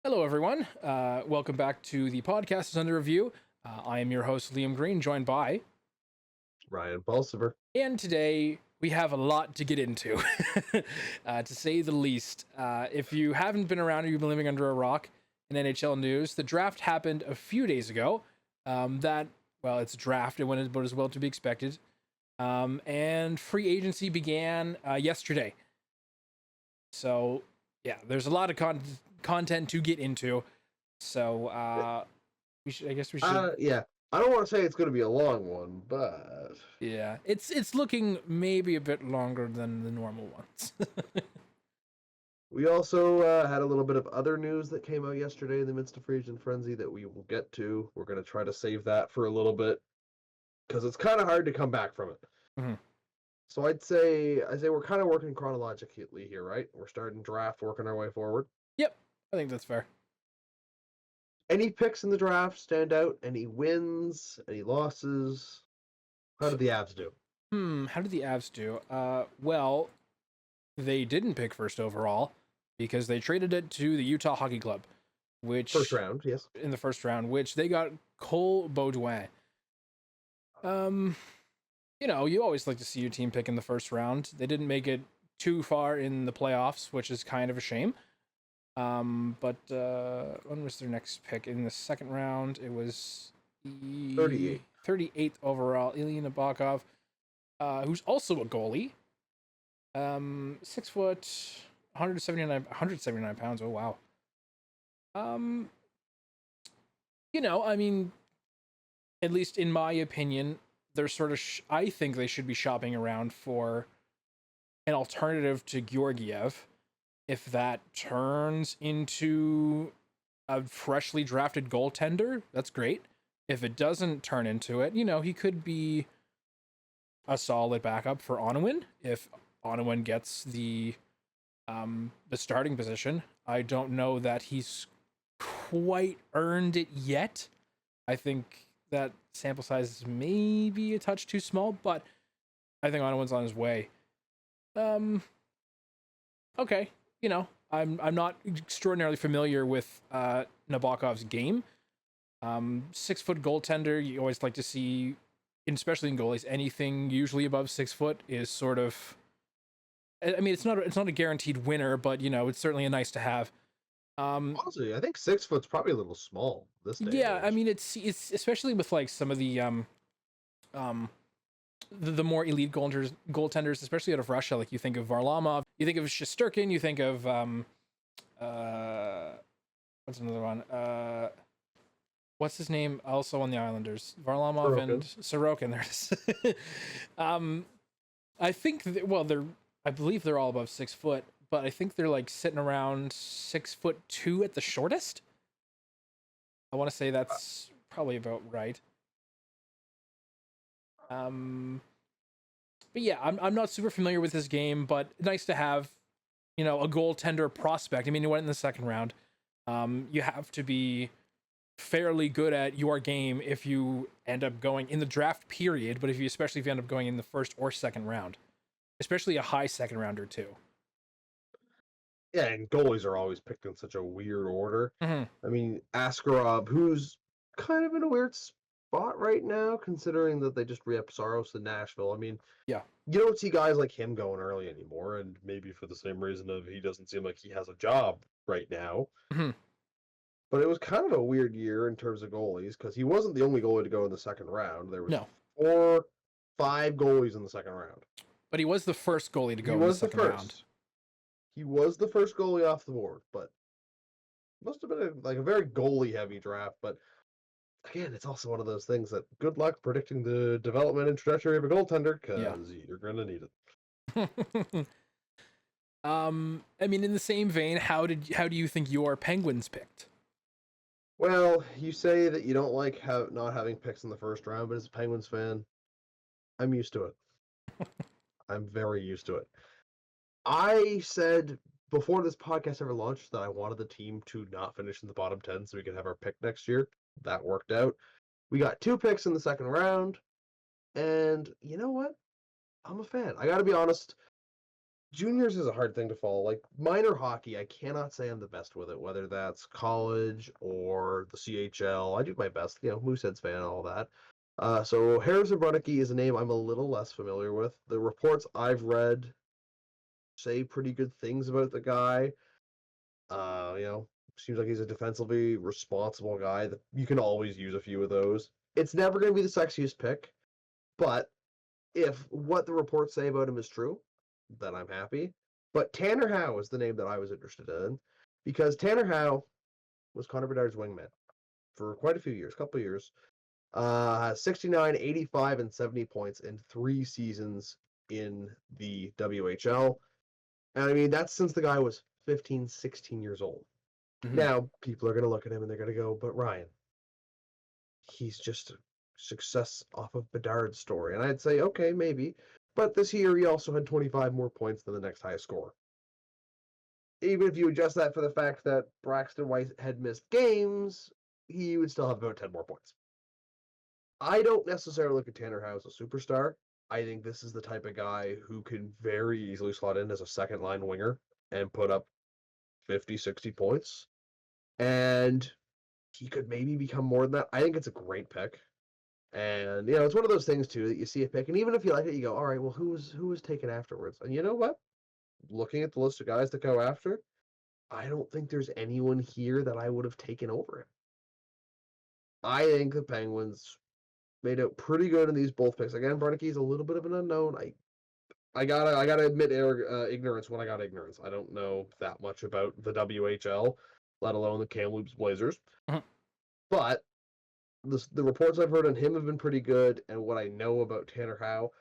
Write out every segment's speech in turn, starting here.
Hello, everyone. Welcome back to the podcast is under review. I am your host, Liam Green, joined by, Ryan Pulsiver. and today we have a lot to get into, to say the least. If you haven't been around or you've been living under a rock in NHL news, the draft happened a few days ago. It's a draft, it went about as well to be expected. And free agency began yesterday. So, yeah, there's a lot of content to get into. So, we should. Yeah. I don't want to say it's going to be a long one, but Yeah, it's looking maybe a bit longer than the normal ones. we also had a little bit of other news that came out yesterday in the midst of Free Agent Frenzy that we will get to. We're going to try to save that for a little bit because it's kind of hard to come back from it. Mhm. So I'd say we're kind of working chronologically here, right? We're starting draft, working our way forward. Yep, I think that's fair. Any picks in the draft stand out? Any wins? Any losses? How did the Avs do? How did the Avs do? Well, they didn't pick first overall because they traded it to the Utah Hockey Club, which First round, yes. in the first round, which they got Cole Baudouin. You always like to see your team pick in the first round. They didn't make it too far in the playoffs, which is kind of a shame. But when was their next pick? In the second round, it was 38th overall. Ilya Nabokov, who's also a goalie. 6 foot, 179 pounds. Oh wow. At least in my opinion, they're sort of. I think they should be shopping around for an alternative to Georgiev. If that turns into a freshly drafted goaltender, that's great. If it doesn't turn into it, he could be a solid backup for Onwin if Onwin gets the starting position. I don't know that he's quite earned it yet. I think that sample size is maybe a touch too small, but I think Onwin's on his way. Okay. I'm not extraordinarily familiar with Nabokov's game. 6 foot goaltender, you always like to see, especially in goalies, anything usually above 6 foot is sort of. I mean, it's not a guaranteed winner, but it's certainly a nice to have. Honestly, I think 6 foot's probably a little small this day. Yeah, I mean, it's especially with like some of the more elite goaltenders, especially out of Russia. Like you think of Varlamov, you think of Shesterkin, you think of what's another one? What's his name? Also on the Islanders, Varlamov Sorokin. and Sorokin. There it is. I think I believe they're all above 6 foot, but I think they're like sitting around 6'2" at the shortest. I want to say that's probably about right. But yeah, I'm not super familiar with this game, but nice to have, a goaltender prospect. I mean, you went in the second round. You have to be fairly good at your game if you end up going in the draft period, but especially if you end up going in the first or second round, especially a high second rounder too. Yeah, and goalies are always picked in such a weird order. Mm-hmm. I mean, Askarov, who's kind of in a weird spot right now, considering that they just re-upped Saros in Nashville. I mean, yeah, you don't see guys like him going early anymore, and maybe for the same reason of he doesn't seem like he has a job right now. Mm-hmm. But it was kind of a weird year in terms of goalies because he wasn't the only goalie to go in the second round. There was 5 goalies in the second round. But he was the first goalie to go in the second round. He was the first goalie off the board, but must have been a very goalie-heavy draft. But again, it's also one of those things that good luck predicting the development and trajectory of a goaltender because you're going to need it. I mean, in the same vein, how do you think your Penguins picked? Well, you say that you don't like not having picks in the first round, but as a Penguins fan, I'm used to it. I'm very used to it. I said before this podcast ever launched that I wanted the team to not finish in the bottom 10 so we could have our pick next year. That worked out. We got 2 picks in the second round, and you know what? I'm a fan. I got to be honest. juniors is a hard thing to follow. Like minor hockey, I cannot say I'm the best with it, whether that's college or the CHL. I do my best, Moosehead's fan and all that. So Harrison Brunnicke is a name I'm a little less familiar with. The reports I've read say pretty good things about the guy. Seems like he's a defensively responsible guy. That you can always use a few of those. It's never going to be the sexiest pick, but if what the reports say about him is true, then I'm happy. But Tanner Howe is the name that I was interested in because Tanner Howe was Connor Bedard's wingman for quite a few years, couple of years. 69, 85, and 70 points in 3 seasons in the WHL. And I mean, that's since the guy was 15, 16 years old. Mhm. Now, people are going to look at him and they're going to go, but Ryan, he's just a success off of Bedard's story. And I'd say, okay, maybe. But this year, he also had 25 more points than the next highest scorer. Even if you adjust that for the fact that Braxton White had missed games, he would still have about 10 more points. I don't necessarily look at Tanner Howe as a superstar. I think this is the type of guy who can very easily slot in as a second line winger and put up 50, 60 points. And he could maybe become more than that. I think it's a great pick. And it's one of those things too that you see a pick, and even if you like it, you go, all right, well, who was taken afterwards? And you know what? Looking at the list of guys to go after, I don't think there's anyone here that I would have taken over him. I think the Penguins made out pretty good in these both picks. Again, Brunnicke's a little bit of an unknown. I gotta admit ignorance when I got ignorance. I don't know that much about the WHL, let alone the Kamloops Blazers. Mhm. But the reports I've heard on him have been pretty good, and what I know about Tanner Howe,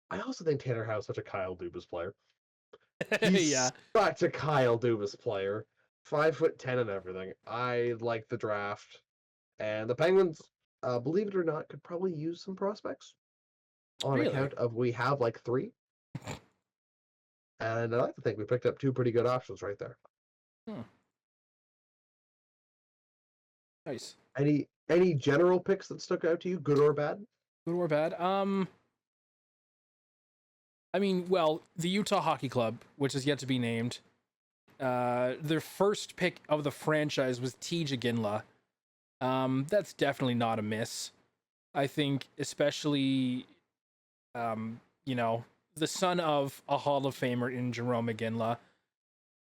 I also think Tanner Howe is such a Kyle Dubas player. He's Yeah. such a Kyle Dubas player. 5'10" and everything. I like the draft. And the Penguins, believe it or not, could probably use some prospects on Really? account of we have like 3. And I like to think we picked up 2 pretty good options right there. Nice. Any general picks that stuck out to you, good or bad? Good or bad? I mean, well, the Utah Hockey Club, which is yet to be named, their first pick of the franchise was T.J. Ginla. That's definitely not a miss. I think, especially, the son of a Hall of Famer in Jerome Ginla,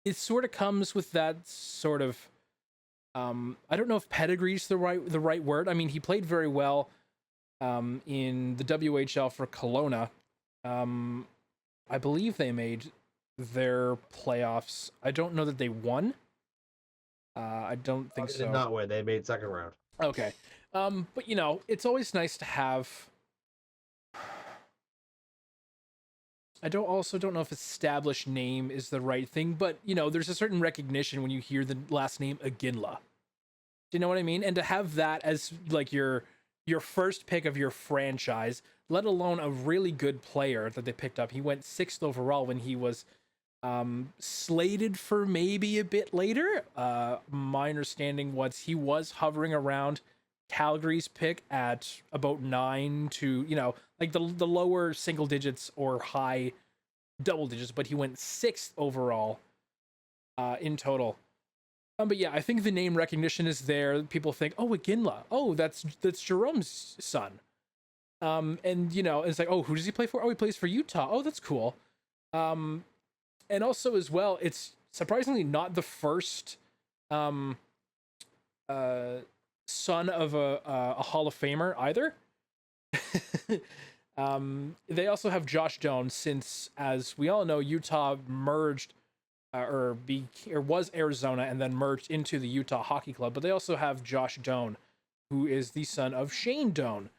it sort of comes with that sort of, I don't know if pedigree's the right word. I mean, he played very well, in the WHL for Kelowna. I believe they made their playoffs. I don't know that they won. I don't think They so. did not win. They made second round. Okay. But it's always nice to have. I don't know if established name is the right thing, but there's a certain recognition when you hear the last name Aginla. Do you know what I mean? And to have that as like your first pick of your franchise, let alone a really good player that they picked up. He went 6th overall when he was slated for maybe a bit later. My understanding was he was hovering around Calgary's pick at about 9 to, like the lower single digits or high double digits, but he went 6th overall in total. But yeah, I think the name recognition is there. People think, oh, Iginla. Oh, that's Jerome's son. And it's like, oh, who does he play for? Oh, he plays for Utah. Oh, that's cool. And also as well, it's surprisingly not the first son of a Hall of Famer either. They also have Josh Doan, since, as we all know, Utah merged or was Arizona and then merged into the Utah Hockey Club. But they also have Josh Doan, who is the son of Shane Doan.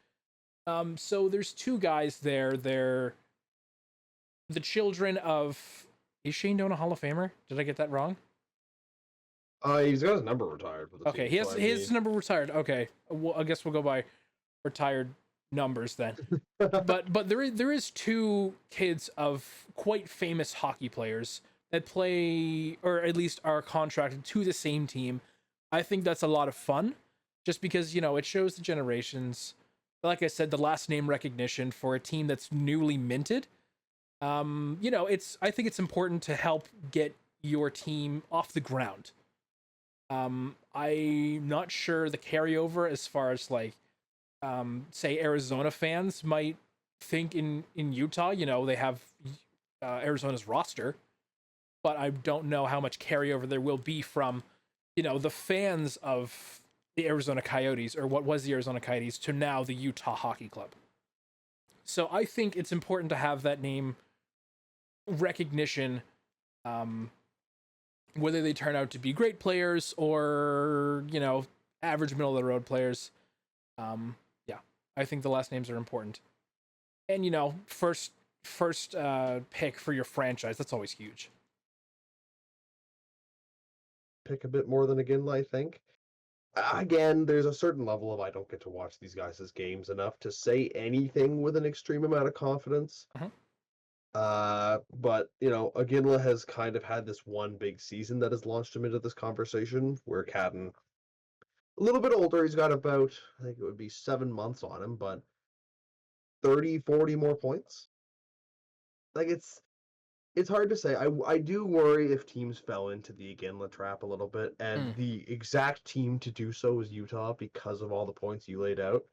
So there's 2 guys there. They're the children of. Is Shane Doan a Hall of Famer? Did I get that wrong? He's got his number retired for the Okay, team. he has his number retired. Okay, well, I guess we'll go by retired numbers then. but there is 2 kids of quite famous hockey players that play, or at least are contracted to the same team. I think that's a lot of fun, just because it shows the generations. Like I said, the last name recognition for a team that's newly minted. I think it's important to help get your team off the ground. I'm not sure the carryover as far as like, say Arizona fans might think in Utah. They have Arizona's roster, but I don't know how much carryover there will be from, the fans of the Arizona Coyotes, or what was the Arizona Coyotes, to now the Utah Hockey Club. So I think it's important to have that name recognition, um, whether they turn out to be great players or, average middle of the road players. Yeah, I think the last names are important. And, first pick for your franchise, that's always huge. Pick a bit more than Iginla, I think. Again, there's a certain level of I don't get to watch these guys' games enough to say anything with an extreme amount of confidence. But Iginla has kind of had this one big season that has launched him into this conversation. Where Cadden, a little bit older, he's got about, I think it would be 7 months on him, but 30, 40 more points. Like it's hard to say. I do worry if teams fell into the Iginla trap a little bit, and the exact team to do so is Utah because of all the points you laid out.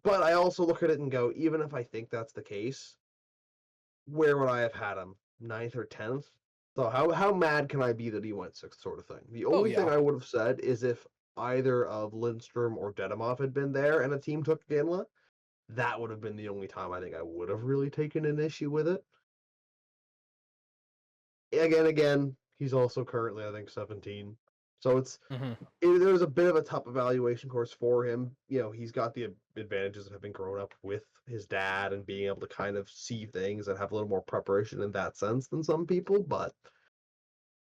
But I also look at it and go, even if I think that's the case, where would I have had him? 9th or 10th? So how mad can I be that he went 6th, sort of thing? The only thing I would have said is if either of Lindstrom or Dedemov had been there and a team took Iginla, that would have been the only time I think I would have really taken an issue with it. Again, he's also currently, I think, 17. So there's a bit of a tough evaluation course for him. He's got the advantages of having grown up with his dad and being able to kind of see things and have a little more preparation in that sense than some people. But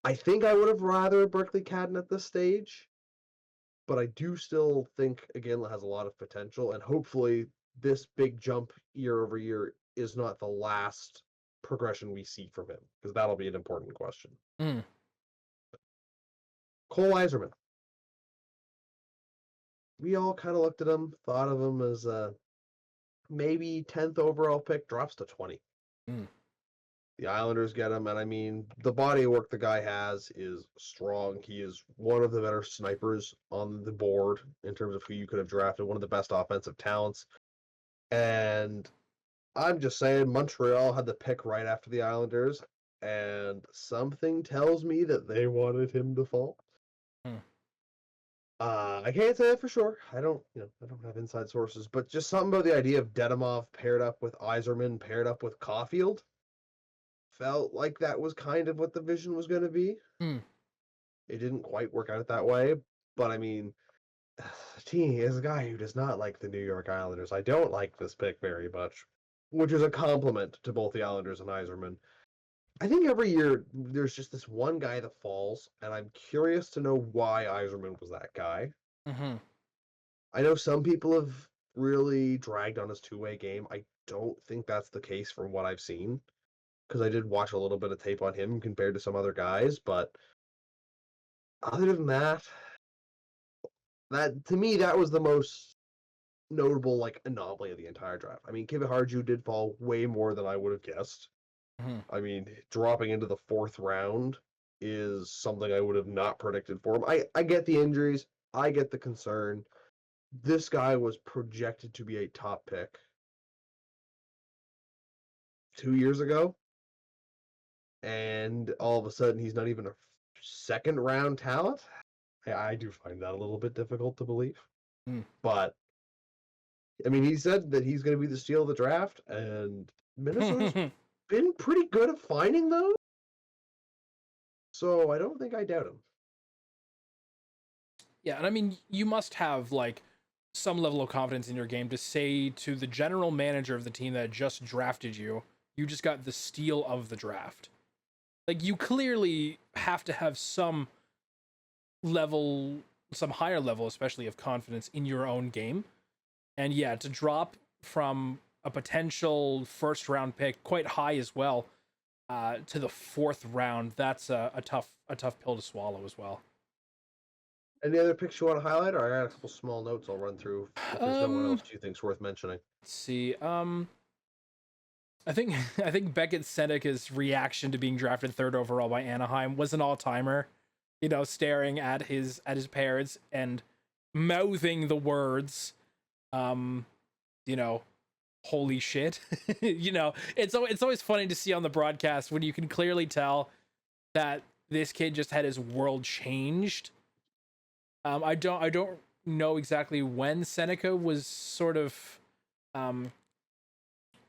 I think I would have rather Berkeley Cadden at this stage. But I do still think Iginla has a lot of potential, and hopefully this big jump year over year is not the last progression we see from him, because that'll be an important question. Cole Eiserman. We all kind of looked at him, thought of him as maybe 10th overall pick, drops to 20. The Islanders get him, and I mean, the body of work the guy has is strong. He is one of the better snipers on the board in terms of who you could have drafted, one of the best offensive talents. And I'm just saying, Montreal had the pick right after the Islanders, and something tells me that they wanted him to fall. I can't say that for sure. I don't have inside sources, but just something about the idea of Dedemov paired up with Eiserman, paired up with Caulfield, felt like that was kind of what the vision was going to be. It didn't quite work out that way, but I mean, T is a guy who does not like the New York Islanders. I don't like this pick very much, which is a compliment to both the Islanders and Eiserman. I think every year there's just this one guy that falls, and I'm curious to know why Eiserman was that guy. I know some people have really dragged on his two-way game. I don't think that's the case from what I've seen, because I did watch a little bit of tape on him compared to some other guys, but other than that, to me, that was the most notable anomaly of the entire draft. I mean, Kevin Harju did fall way more than I would have guessed. I mean, dropping into the 4th round is something I would have not predicted for him. I get the injuries. I get the concern. This guy was projected to be a top pick 2 years ago, and all of a sudden he's not even a 2nd round talent. I do find that a little bit difficult to believe. But I mean, he said that he's going to be the steal of the draft, and Minnesota's been pretty good at finding those. So I don't think I doubt him. Yeah, and I mean, you must have some level of confidence in your game to say to the general manager of the team that just drafted you, you just got the steal of the draft. You clearly have to have some higher level, especially of confidence in your own game. And yeah, to drop from a potential 1st round pick, quite high as well, to the 4th round, that's a tough pill to swallow as well. Any other picks you want to highlight? Or I got a couple small notes I'll run through if there's no one else you think's worth mentioning. Let's see. I think I think Beckett Seneca's reaction to being drafted third overall by Anaheim was an all timer. You know, staring at his parents and mouthing the words, um, you know, holy shit. You know, it's always funny to see on the broadcast when you can clearly tell that this kid just had his world changed. I don't know exactly when Seneca was sort of um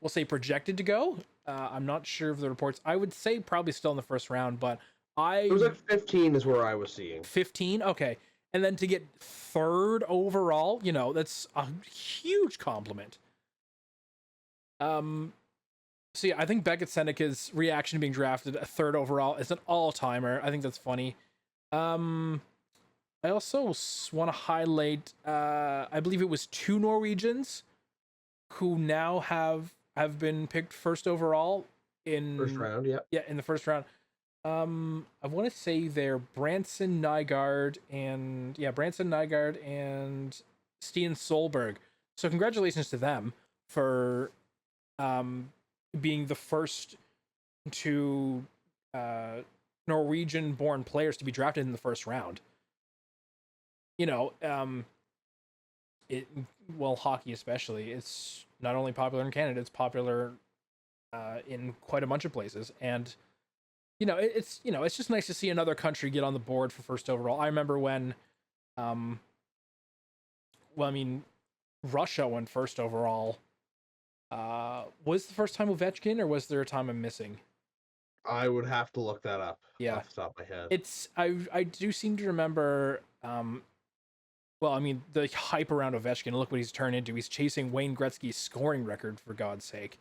we'll say projected to go. I'm not sure of the reports. I would say probably still in the first round, but It was I like 15 is where I was seeing. 15. Okay, and then to get third overall, you know, that's a huge compliment. Um, so yeah, I think Beckett Seneca's reaction to being drafted a third overall is an all timer. I think that's funny. Um, I also want to highlight. I believe it was two Norwegians who now have been picked first overall First in round, yeah. yeah in the first round. I want to say they're Branson Nygaard and Stian Solberg. So congratulations to them for um being the first two Norwegian-born players to be drafted in the first round. You know, it well hockey especially. It's not only popular in Canada; it's popular in quite a bunch of places, and you know, it's just nice to see another country get on the board for first overall. I remember when, um, well, I mean, Russia went first overall. Was the first time Ovechkin, or was there a time I'm missing? I would have to look that up Yeah, off the top of my head. it's I do seem to remember. Well, I mean, the hype around Ovechkin. Look what he's turned into. He's chasing Wayne Gretzky's scoring record for God's sake.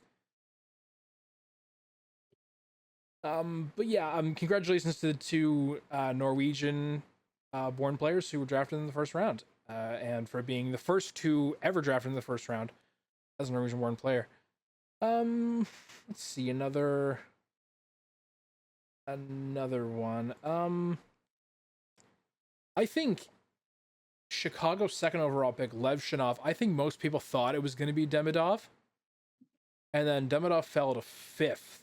But yeah, congratulations to the two Norwegian born players who were drafted in the first round, and for being the first two ever drafted in the first round as a Norwegian born player. Let's see another one. I think Chicago's second overall pick, Lev Shinov. I think most people thought it was going to be Demidov, and then Demidov fell to fifth.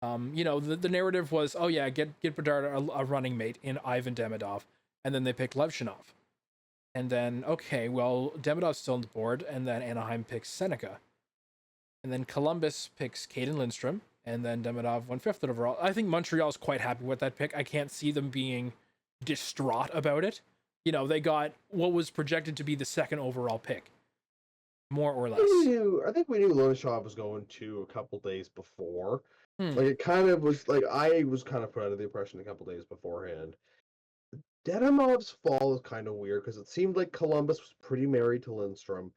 You know, the narrative was, oh yeah, get Bedard a running mate in Ivan Demidov, and then they picked Levshinov. And then, okay, well, Demidov's still on the board, and then Anaheim picks Seneca. And then Columbus picks Caden Lindstrom, and then Demidov went fifth overall. I think Montreal's quite happy with that pick. I can't see them being distraught about it. You know, they got what was projected to be the second overall pick, more or less. I think we knew Lundstrom was going to a couple days before. Hmm. Like it kind of was like I was kind of put under the impression a couple days beforehand. Dedemov's fall is kind of weird because it seemed like Columbus was pretty married to Lindstrom.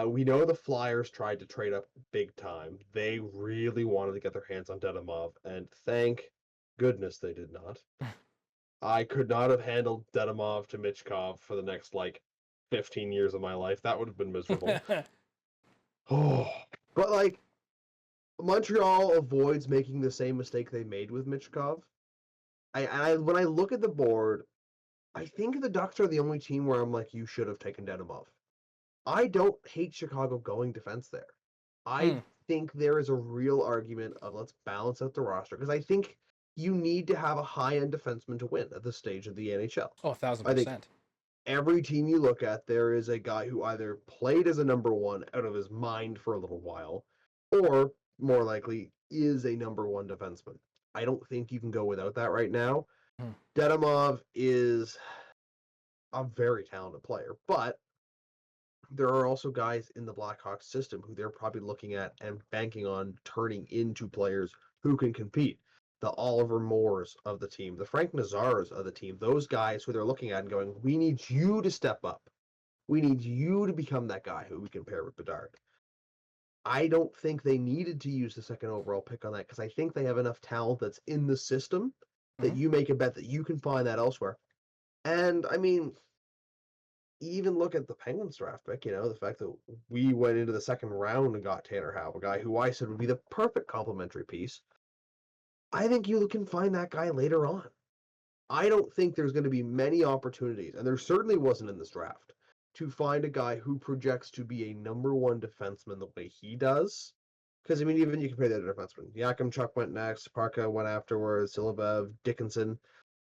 We know the Flyers tried to trade up big time. They really wanted to get their hands on Dedemov, and thank goodness they did not. I could not have handled Dedemov to Michkov for the next like 15 years of my life. That would have been miserable. Oh, but like Montreal avoids making the same mistake they made with Michkov. When I look at the board, I think the Ducks are the only team where I'm like, you should have taken Dedemov. I don't hate Chicago going defense there. I think there is a real argument of let's balance out the roster because I think you need to have a high-end defenseman to win at this stage of the NHL. Oh, I 1,000%. think every team you look at, there is a guy who either played as a number one out of his mind for a little while, or more likely is a number one defenseman. I don't think you can go without that right now. Dedemov is a very talented player, but there are also guys in the Blackhawks system who they're probably looking at and banking on turning into players who can compete. The Oliver Moores of the team, the Frank Nazars of the team, those guys who they're looking at and going, we need you to step up. We need you to become that guy who we can pair with Bedard. I don't think they needed to use the second overall pick on that because I think they have enough talent that's in the system that you make a bet that you can find that elsewhere. And I mean, even look at the Penguins draft pick, the fact that we went into the second round and got Tanner Howe, a guy who I said would be the perfect complementary piece. I think you can find that guy later on. I don't think there's going to be many opportunities, and there certainly wasn't in this draft, to find a guy who projects to be a number one defenseman the way he does Because, I mean, even you compare the other defensemen. Yakimchuk went next, Parka went afterwards, Silovev, Dickinson.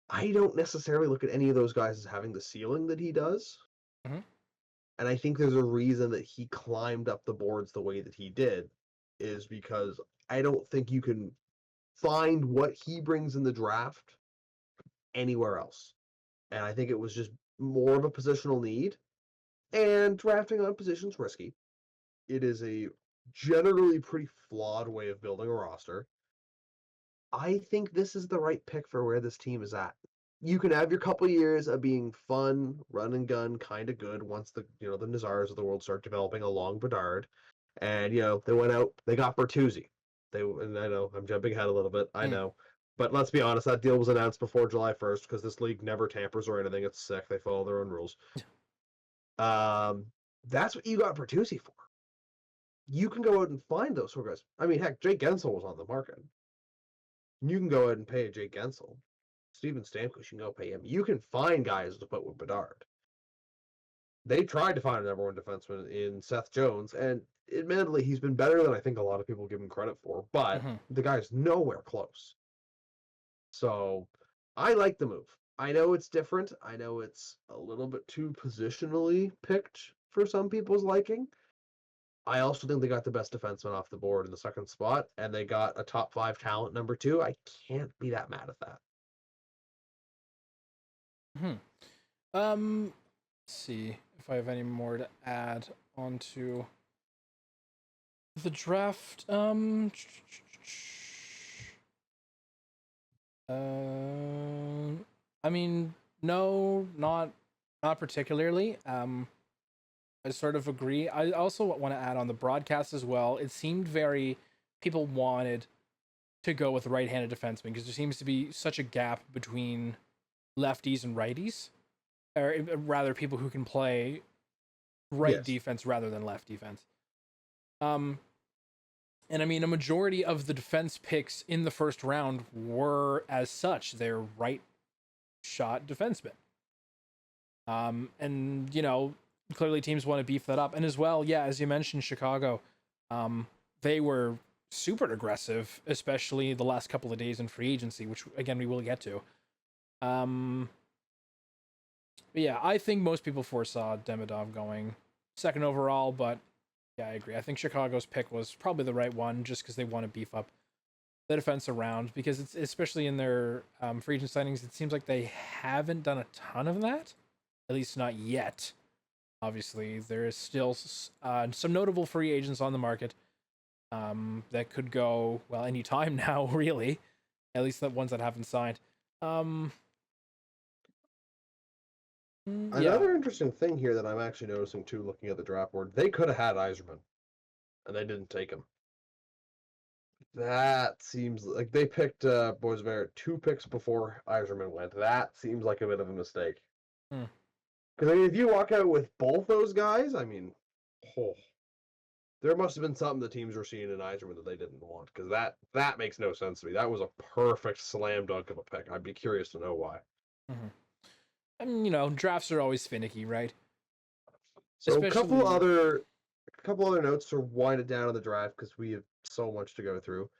I don't necessarily look at any of those guys as having the ceiling that he does. Mhm. And I think there's a reason that he climbed up the boards the way that he did, is because I don't think you can find what he brings in the draft anywhere else. And I think it was just more of a positional need. And drafting on position's risky. It is a generally pretty flawed way of building a roster. I think this is the right pick for where this team is at. You can have your couple years of being fun, run and gun, kind of good once the the Nazars of the world start developing along Bedard, and they went out, they got Bertuzzi. And I know I'm jumping ahead a little bit, I Mm. know, but let's be honest, that deal was announced before July 1st because this league never tampers or anything. It's sick. They follow their own rules. Um, that's what you got Bertuzzi for. You can go out and find those sort of guys. I mean, heck, Jake Gensel was on the market. You can go ahead and pay Jake Gensel. Steven Stamkos, you can go pay him. You can find guys to put with Bedard. They tried to find a number one defenseman in Seth Jones, and admittedly, he's been better than I think a lot of people give him credit for, but Mhm. the guy's nowhere close. So I like the move. I know it's different. I know it's a little bit too positionally picked for some people's liking. I also think they got the best defenseman off the board in the second spot, and they got a top 5 talent number 2. I can't be that mad at that. Mhm. Let's see if I have any more to add onto the draft. I mean, no, not particularly. I sort of agree. I also want to add on the broadcast as well. It seemed very people wanted to go with right-handed defensemen because there seems to be such a gap between lefties and righties, or rather, people who can play right Yes. defense rather than left defense. Um, and I mean, a majority of the defense picks in the first round were, as such, they're right shot defensemen. And clearly teams want to beef that up. And as well, yeah, as you mentioned, Chicago, they were super aggressive, especially the last couple of days in free agency, which again we will get to. But yeah, I think most people foresaw Demidov going second overall, but yeah, I agree. I think Chicago's pick was probably the right one, just because they want to beef up the defense around. Because it's especially in their free agent signings, it seems like they haven't done a ton of that, at least not yet. Obviously, there is still some notable free agents on the market that could go any time now, really. At least the ones that haven't signed. Yeah. Another interesting thing here that I'm actually noticing too, looking at the draft board, they could have had Yzerman, and they didn't take him. That seems like they picked Boisvert 2 picks before Yzerman went. That seems like a bit of a mistake. Hmm. Because I mean, if you walk out with both those guys, I mean, oh, there must have been something the teams were seeing in Yzerman that they didn't want. Because that makes no sense to me. That was a perfect slam dunk of a pick. I'd be curious to know why. Mm-hmm. I mean, drafts are always finicky, right? So Especially. a couple other notes to wind it down on the draft because we have so much to go through.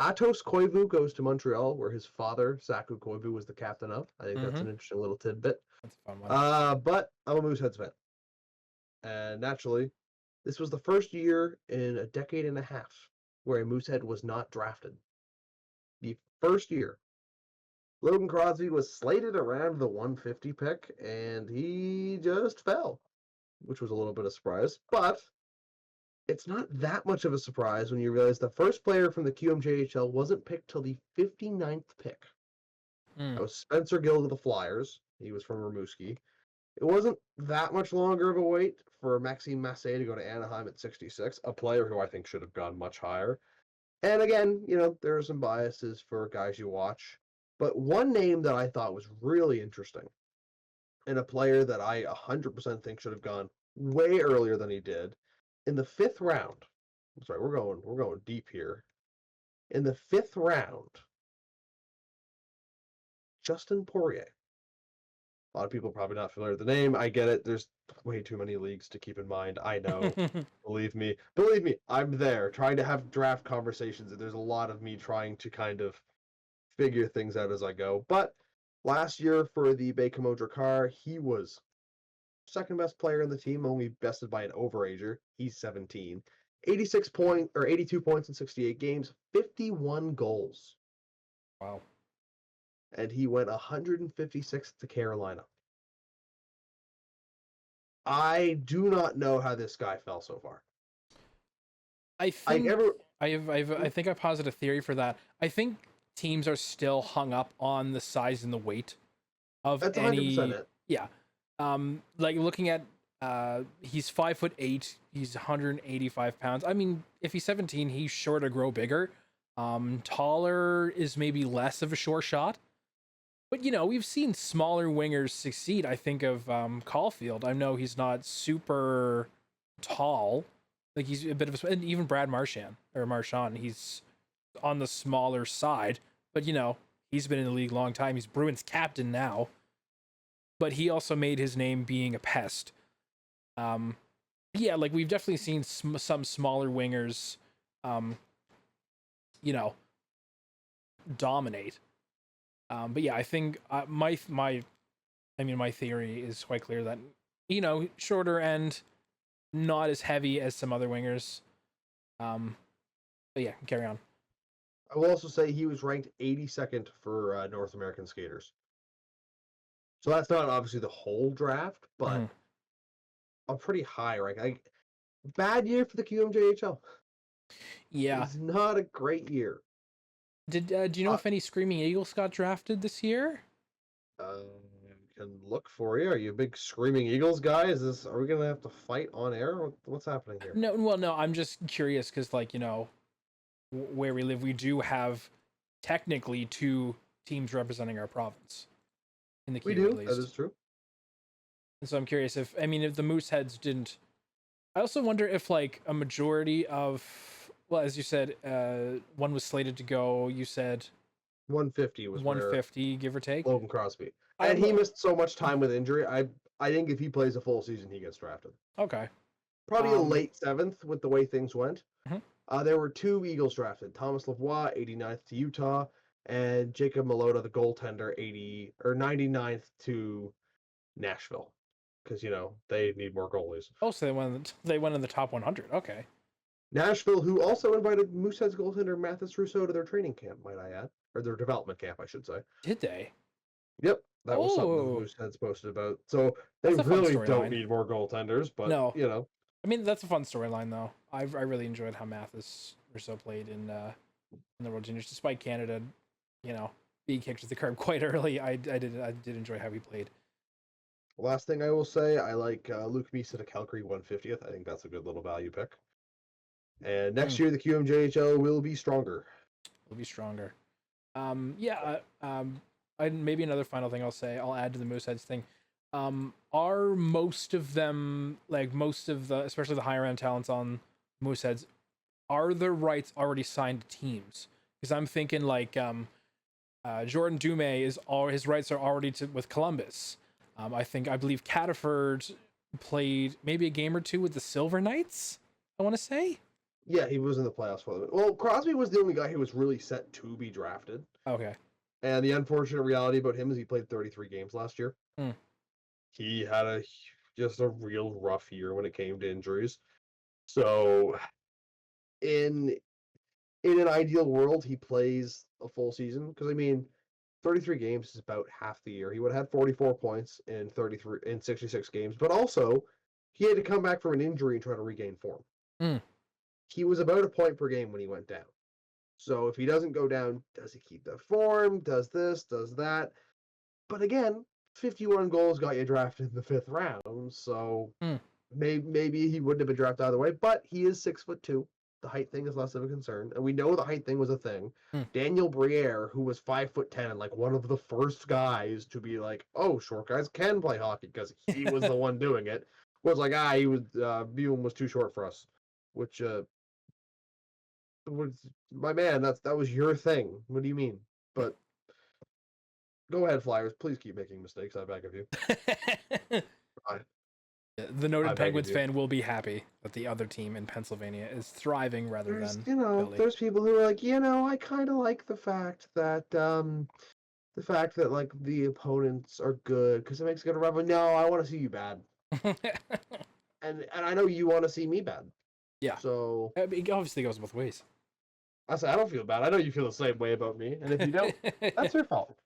Atos Koivu goes to Montreal, where his father, Saku Koivu, was the captain of. I think that's Mm-hmm. an interesting little tidbit. That's a fun one. But I'm a Mooseheads fan. And naturally, this was the first year in a decade and a half where a Moosehead was not drafted. The first year. Logan Crosby was slated around the 150 pick, and he just fell, which was a little bit of a surprise. But it's not that much of a surprise when you realize the first player from the QMJHL wasn't picked till the 59th pick. Mm. That was Spencer Gill to the Flyers. He was from Rimouski. It wasn't that much longer of a wait for Maxime Massé to go to Anaheim at 66, a player who I think should have gone much higher. And again, there are some biases for guys you watch. But one name that I thought was really interesting, and a player that I 100% think should have gone way earlier than he did, in the 5th round. Sorry, we're going deep here. In the 5th round, Justin Poirier. A lot of people are probably not familiar with the name. I get it. There's way too many leagues to keep in mind. I know. Believe me. Believe me, I'm there trying to have draft conversations, and there's a lot of me trying to kind of figure things out as I go. But last year for the Bakemojo Drakkar, he was second best player in the team, only bested by an overager. He's 17. 82 points in 68 games, 51 goals. Wow. And he went 156th to Carolina. I do not know how this guy fell so far. I think I think I posit a theory for that. I think teams are still hung up on the size and the weight of That's any 100% it. yeah. Like looking at he's 5'8", he's 185 pounds. I mean, if he's 17, he's sure to grow bigger. Taller is maybe less of a sure shot. But we've seen smaller wingers succeed. I think of Caulfield. I know he's not super tall. Like he's a bit of a, and even Brad Marchand, he's on the smaller side. But he's been in the league a long time. He's Bruins captain now. But he also made his name being a pest. Yeah, like we've definitely seen some smaller wingers, dominate. But yeah, I think my theory is quite clear that shorter and not as heavy as some other wingers. But yeah, carry on. I will also say he was ranked 82nd for North American skaters. So that's not obviously the whole draft, but a pretty high rank. Bad year for the QMJHL. Yeah, It's not a great year. do you know if any Screaming Eagles got drafted this year? Can look for you. Are you a big Screaming Eagles guy? Are we gonna have to fight on air? What's happening here? No, well, no. I'm just curious because, where we live, we do have technically two teams representing our province in the We queue, do. at least. That is true. And so I'm curious if the Mooseheads didn't. I also wonder if a majority of, well, as you said, one was slated to go. You said 150 was 150, give or take. Logan Crosby, and he missed so much time with injury. I think if he plays a full season, he gets drafted. Okay. Probably a late 7th with the way things went. Mm-hmm. There were 2 Eagles drafted: Thomas Lavoie, 89th to Utah, and Jacob Malota, the goaltender, 99th to Nashville, because they need more goalies. Oh, so they went in the top 100. Okay. Nashville, who also invited Mooseheads goaltender Mathis Rousseau to their training camp, might I add, or their development camp, I should say. Did they? Yep, that was something the Mooseheads posted about. So they really don't need more goaltenders, but no. I mean, that's a fun storyline, though. I really enjoyed how Mathis Rousseau played in the World Juniors, despite Canada, being kicked to the curb quite early. I did enjoy how he played. Last thing I will say, I like Luke Meese at Calgary 150th. I think that's a good little value pick. And next year, the QMJHL will be stronger. Will be stronger. Maybe another final thing I'll add to the Mooseheads thing. Are most of them, especially the higher end talents on Mooseheads, are the rights already signed to teams? Because I'm thinking Jordan Dumais his rights are already with Columbus. I believe Cataford played maybe a game or two with the Silver Knights, I want to say. Yeah, he was in the playoffs for them. Well, Crosby was the only guy who was really set to be drafted. Okay. And the unfortunate reality about him is he played 33 games last year. He had just a real rough year when it came to injuries. So in an ideal world, he plays a full season, because 33 games is about half the year. He would have had 44 points in 66 games, but also he had to come back from an injury and try to regain form. He was about a point per game when he went down. So if he doesn't go down, does he keep the form? Does this? Does that? But again, 51 goals got you drafted in the 5th round, so maybe he wouldn't have been drafted either way. But he is 6'2". The height thing is less of a concern, and we know the height thing was a thing. Daniel Briere, who was 5'10", and one of the first guys to be like, "Oh, short guys can play hockey," because he was the one doing it, was like, he was Buell was too short for us, which was, my man, that was your thing. What do you mean? But Go ahead, Flyers. Please keep making mistakes. I beg of you. The noted beg of Penguins you. fan will be happy that the other team in Pennsylvania is thriving rather There's, than Philly. there's people who are like, I kind of like the fact that like the opponents are good because it makes a good rivalry. No, I want to see you bad, and I know you want to see me bad. Yeah. So It obviously goes both ways. I say I don't feel bad. I know you feel the same way about me, and if you don't, that's your fault.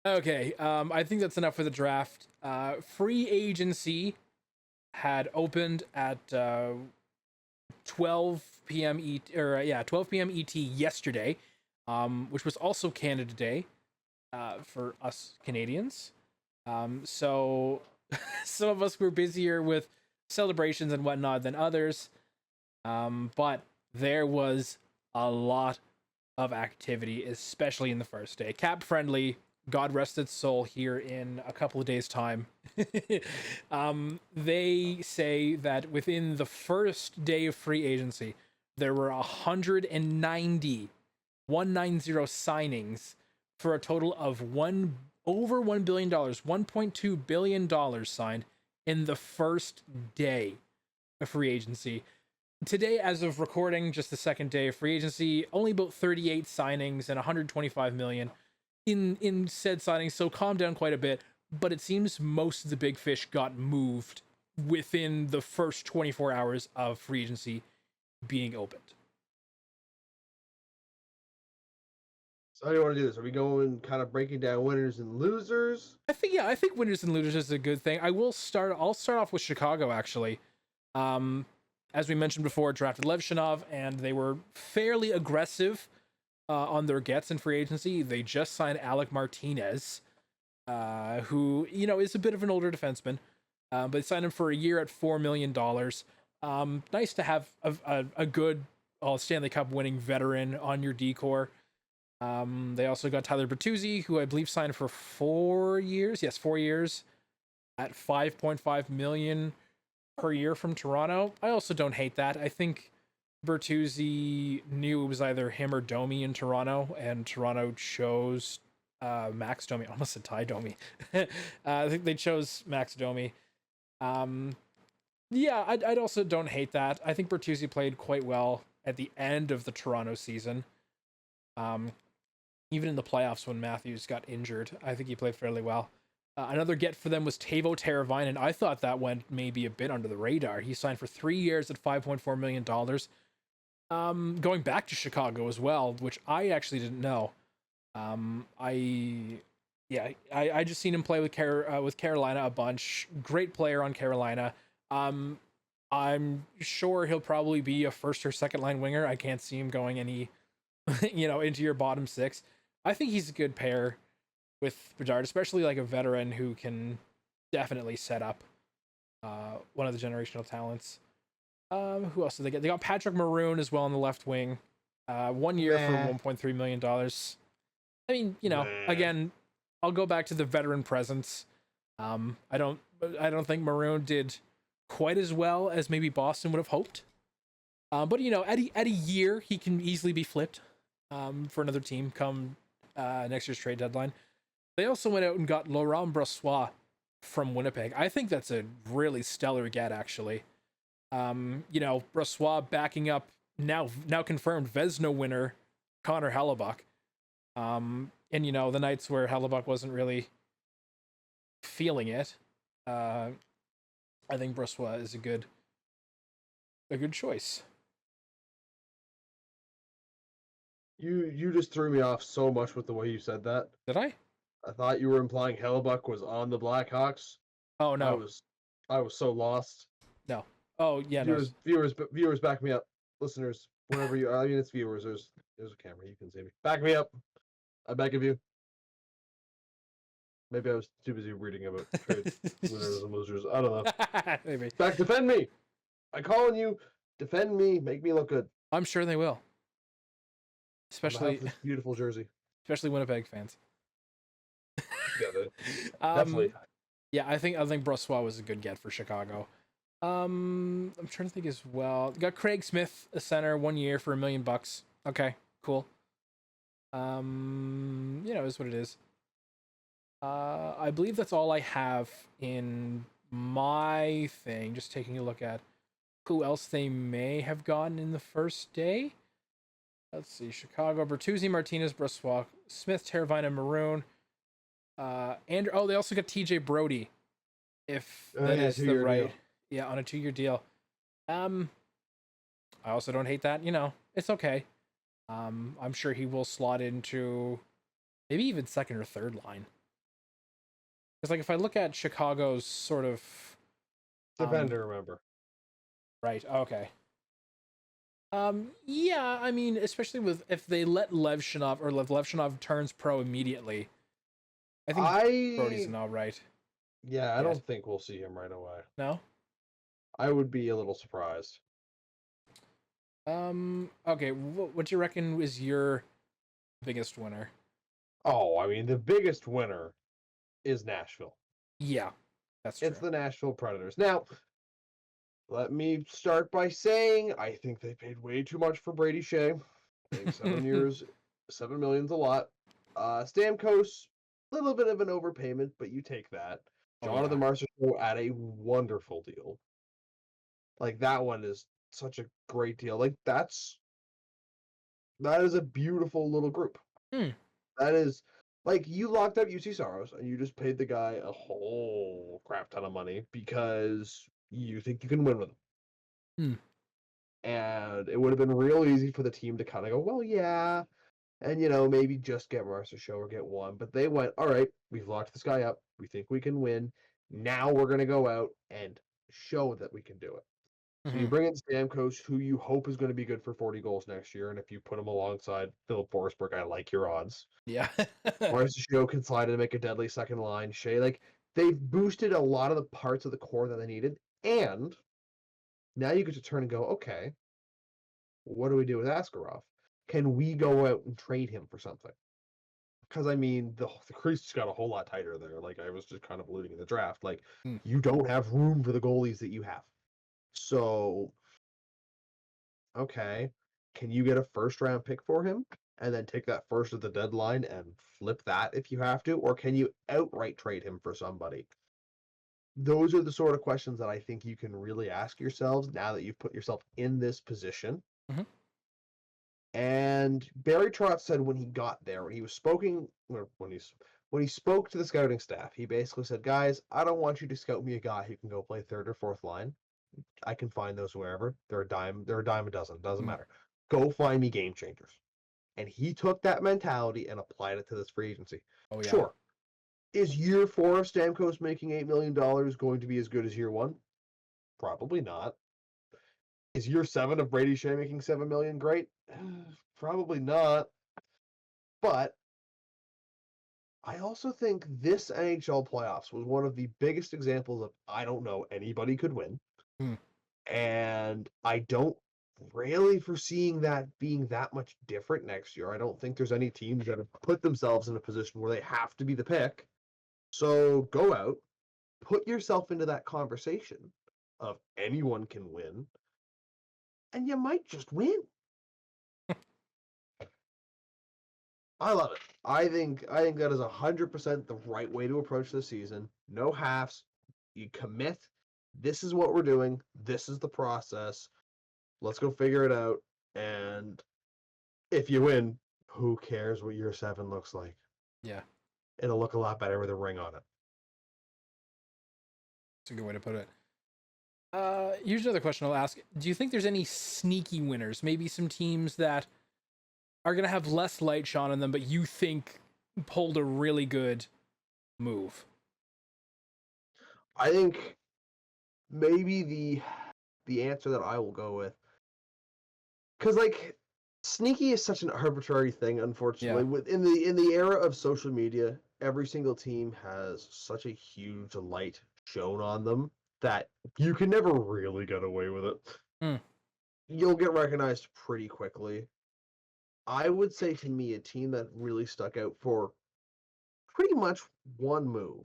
Okay, I think that's enough for the draft. Free agency had opened at 12 p.m. 12 p.m. ET yesterday, which was also Canada Day for us Canadians. So some of us were busier with celebrations and whatnot than others, but there was a lot of activity, especially in the first day. Capfriendly, God rest its soul, here in a couple of days' time. They say that within the first day of free agency, there were 190 signings for a total of over $1 billion, $1.2 billion signed in the first day of free agency. Today, as of recording, just the second day of free agency, only about 38 signings and 125 million in said signings, so calm down quite a bit, but it seems most of the big fish got moved within the first 24 hours of free agency being opened. So how do you want to do this? Are we going kind of breaking down winners and losers? I think winners and losers is a good thing. I'll start off with Chicago, actually. As we mentioned before, drafted Lev Shinov, and they were fairly aggressive on their gets in free agency. They just signed Alec Martinez, who, is a bit of an older defenseman, but they signed him for a year at $4 million. Nice to have a good Stanley Cup winning veteran on your decor. They also got Tyler Bertuzzi, who I believe signed for 4 years. Yes, 4 years at $5.5 million per year from Toronto. I also don't hate that. I think Bertuzzi knew it was either him or Domi in Toronto, and Toronto chose Max Domi. I almost said Ty Domi. I think they chose Max Domi. Yeah, I also don't hate that. I think Bertuzzi played quite well at the end of the Toronto season. Even in the playoffs when Matthews got injured, I think he played fairly well. Another get for them was Teuvo Teravainen, and I thought that went maybe a bit under the radar. He signed for 3 years at $5.4 million. Going back to Chicago as well, which I actually didn't know. I just seen him play with Carolina a bunch. Great player on Carolina. I'm sure he'll probably be a first or second line winger. I can't see him going any, into your bottom six. I think he's a good pair with Bedard, especially like a veteran who can definitely set up one of the generational talents. Who else did they get? They got Patrick Maroon as well on the left wing. 1 year for $1.3 million. I mean, again, I'll go back to the veteran presence. I don't think Maroon did quite as well as maybe Boston would have hoped. But at a year, he can easily be flipped for another team come next year's trade deadline. They also went out and got Laurent Brossoit from Winnipeg. I think that's a really stellar get, actually. Brossoit backing up now confirmed Vezina winner Connor Hellebuck. And the nights where Hellebuck wasn't really feeling it, I think Brossoit is a good choice. You just threw me off so much with the way you said that. Did I? I thought you were implying Hellebuck was on the Blackhawks. Oh no, I was so lost. No. Oh yeah, viewers, back me up. Listeners, whenever you, I mean, it's viewers. There's a camera. You can see me. Back me up. I beg of you. Maybe I was too busy reading about trade winners and losers. I don't know. Maybe. Back, defend me. I call on you. Defend me. Make me look good. I'm sure they will. Especially this beautiful jersey. Especially Winnipeg fans. Yeah, definitely. Yeah, I think Brossoit was a good get for Chicago. I'm trying to think as well. Got Craig Smith, a center, 1 year for $1 million. Okay, cool. Is what it is. I believe that's all I have in my thing. Just taking a look at who else they may have gotten in the first day. Let's see: Chicago, Bertuzzi, Martinez, Brossois, Smith, Teravainen, Maroon. And they also got TJ Brody. If Oh that yeah, is the 2-year right, deal. yeah, on a 2-year deal. Um, I also don't hate that. It's okay. I'm sure he will slot into maybe even second or third line. Because like if I look at Chicago's sort of, Defender, remember. right, okay. Yeah, I mean, especially with if they let Levshinov or Levshinov turns pro immediately, I think Brody's I an all right yeah, I get. don't think we'll see him right away. No. I would be a little surprised. Okay. What do you reckon is your biggest winner? Oh, I mean, the biggest winner is Nashville. Yeah, that's It's true. the Nashville Predators. Now, let me start by saying I think they paid way too much for Brady Shea. I think 7 years, 7 million's a lot. Stamkos, a little bit of an overpayment, but you take that. Oh yeah. Jonathan Marchessault at a wonderful deal. Like that one is such a great deal. Like that is a beautiful little group. Hmm. That is like you locked up UC Soros and you just paid the guy a whole crap ton of money because you think you can win with him. Hmm. And it would have been real easy for the team to kind of go, well, yeah, and maybe just get Marcia Show or get one. But they went, all right, we've locked this guy up. We think we can win. Now we're gonna go out and show that we can do it. So you Mm-hmm. bring in Stamkos, who you hope is going to be good for 40 goals next year, and if you put him alongside Philip Forsberg, I like your odds. Yeah. Marcia can slide in and make a deadly second line. Shea, like they've boosted a lot of the parts of the core that they needed, and now you get to turn and go, okay, what do we do with Askarov? Can we go out and trade him for something? Because I mean, the crease just got a whole lot tighter there. Like I was just kind of alluding in the draft, like Hmm. you don't have room for the goalies that you have. So, okay, can you get a first round pick for him and then take that first at the deadline and flip that if you have to, or can you outright trade him for somebody? Those are the sort of questions that I think you can really ask yourselves now that you've put yourself in this position. Mm-hmm. And Barry Trotz said when he got there, when he was spoken, or when he spoke to the scouting staff, he basically said, "Guys, I don't want you to scout me a guy who can go play third or fourth line. I can find those wherever. They're a dime. They're a dime a dozen. Doesn't Hmm. matter. Go find me game changers." And he took that mentality and applied it to this free agency. Oh yeah. Sure, is year 4 of Stamkos making $8 million going to be as good as year 1? Probably not. Is year 7 of Brady Shea making $7 million great? Probably not. But I also think this NHL playoffs was one of the biggest examples of I don't know anybody could win. Hmm. And I don't really foreseeing that being that much different next year. I don't think there's any teams that have put themselves in a position where they have to be the pick. So go out, put yourself into that conversation of anyone can win, and you might just win. I love it. I think that is 100% the right way to approach this season. No halves. You commit. This is what we're doing. This is the process. Let's go figure it out. And if you win, who cares what year 7 looks like? Yeah. It'll look a lot better with a ring on it. That's a good way to put it. Here's another question I'll ask. Do you think there's any sneaky winners? Maybe some teams that are gonna have less light shone on them, but you think pulled a really good move? I think maybe the answer that I will go with, because like sneaky is such an arbitrary thing. Yeah. Unfortunately, in the era of social media, every single team has such a huge light shown on them that you can never really get away with it. Hmm. You'll get recognized pretty quickly. I would say to me a team that really stuck out for pretty much one move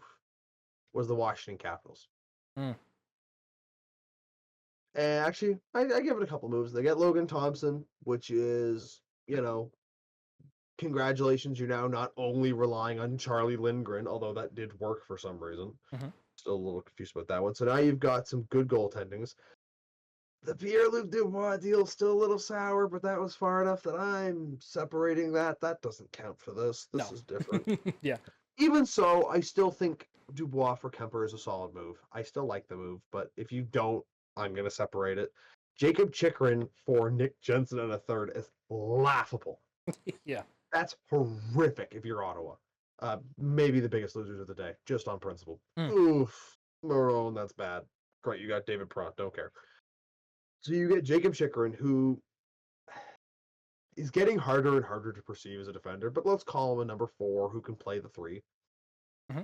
was the Washington Capitals. Hmm. And actually, I give it a couple moves. They get Logan Thompson, which is, you know, congratulations, you're now not only relying on Charlie Lindgren, although that did work for some reason. Mm-hmm. Still a little confused about that one. So now you've got some good goaltendings. The Pierre-Luc Dubois deal's still a little sour, but that was far enough that I'm separating that. That doesn't count for this. This No. is different. Yeah. Even so, I still think Dubois for Kemper is a solid move. I still like the move, but if you don't, I'm going to separate it. Jacob Chikrin for Nick Jensen and a third is laughable. Yeah. That's horrific if you're Ottawa. Maybe the biggest losers of the day, just on principle. Oof. Marone, that's bad. Great, you got David Perron. Don't care. So you get Jacob Chikrin, who is getting harder and harder to perceive as a defender, but let's call him a number 4 who can play the 3. Mm-hmm.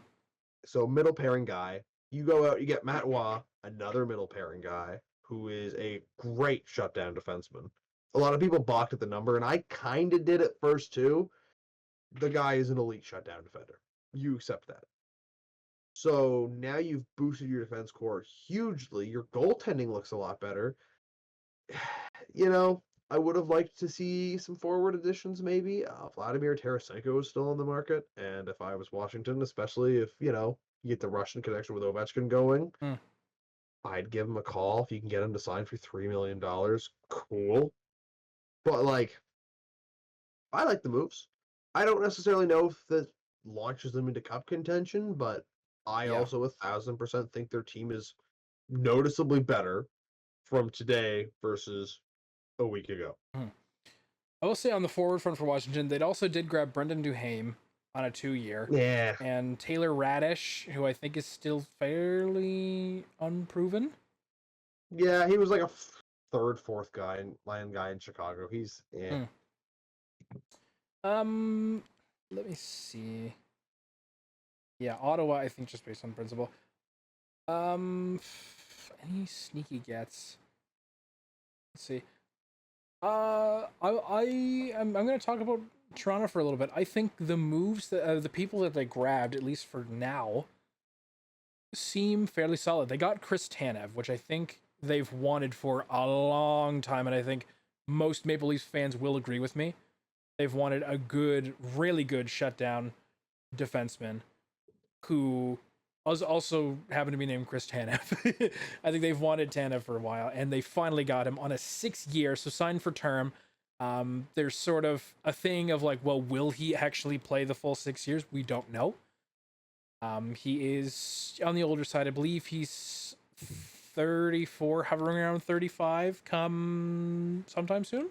So middle pairing guy. You go out, you get Matt Waugh, another middle pairing guy, who is a great shutdown defenseman. A lot of people balked at the number, and I kind of did at first too. The guy is an elite shutdown defender. You accept that. So now you've boosted your defense core hugely. Your goaltending looks a lot better. You know, I would have liked to see some forward additions maybe. Vladimir Tarasenko is still on the market, and if I was Washington, especially if, you get the Russian connection with Ovechkin going, I'd give him a call if you can get him to sign for $3 million. Cool. But, I like the moves. I don't necessarily know if that launches them into cup contention, but I also 1,000% think their team is noticeably better from today versus a week ago. I will say on the forward front for Washington, they also did grab Brendan Duhaime on a 2-year. Yeah. And Taylor Radish, who I think is still fairly unproven. Yeah, he was like a third, fourth line guy in Chicago. He's let me see. Yeah, Ottawa, I think just based on principle. Any sneaky gets. Let's see. I'm going to talk about Toronto for a little bit. I think the moves that the people that they grabbed, at least for now, seem fairly solid. They got Chris Tanev, which I think they've wanted for a long time, and I think most Maple Leafs fans will agree with me. They've wanted a good, really good shutdown defenseman who also happened to be named Chris Tanev. I think they've wanted Tanev for a while, and they finally got him on a 6-year, so signed for term. There's sort of a thing of like, well, will he actually play the full 6 years? We don't know. He is on the older side. I believe he's 34, hovering around 35 come sometime soon.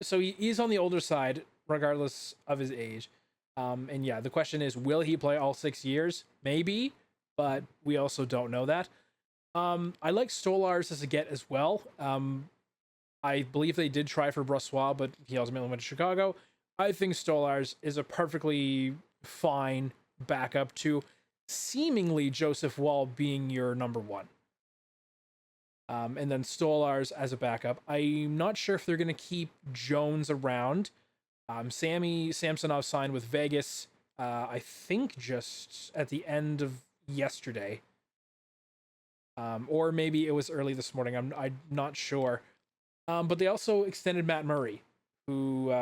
So he is on the older side, regardless of his age. And yeah, the question is, will he play all 6 years? Maybe, but we also don't know that. I like Stolarz as a get as well. I believe they did try for Brossoit, but he ultimately went to Chicago. I think Stolarz is a perfectly fine backup to seemingly Joseph Wall being your number 1. And then Stolarz as a backup. I'm not sure if they're going to keep Jones around. Sammy Samsonov signed with Vegas, I think just at the end of yesterday. Or maybe it was early this morning. I'm not sure. But they also extended Matt Murray, who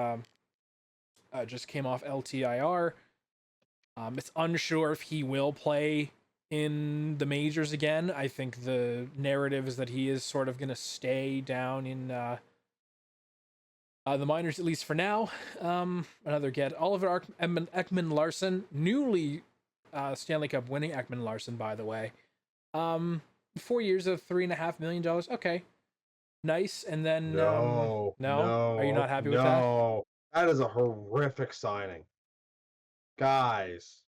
just came off LTIR. It's unsure if he will play in the majors again. I think the narrative is that he is sort of going to stay down in the minors, at least for now. Another get. Oliver Ekman Larson, newly Stanley Cup winning Ekman Larson, by the way. 4 years of $3.5 million. Okay. Nice. And then no. Are you not happy with that? No. That is a horrific signing. Guys.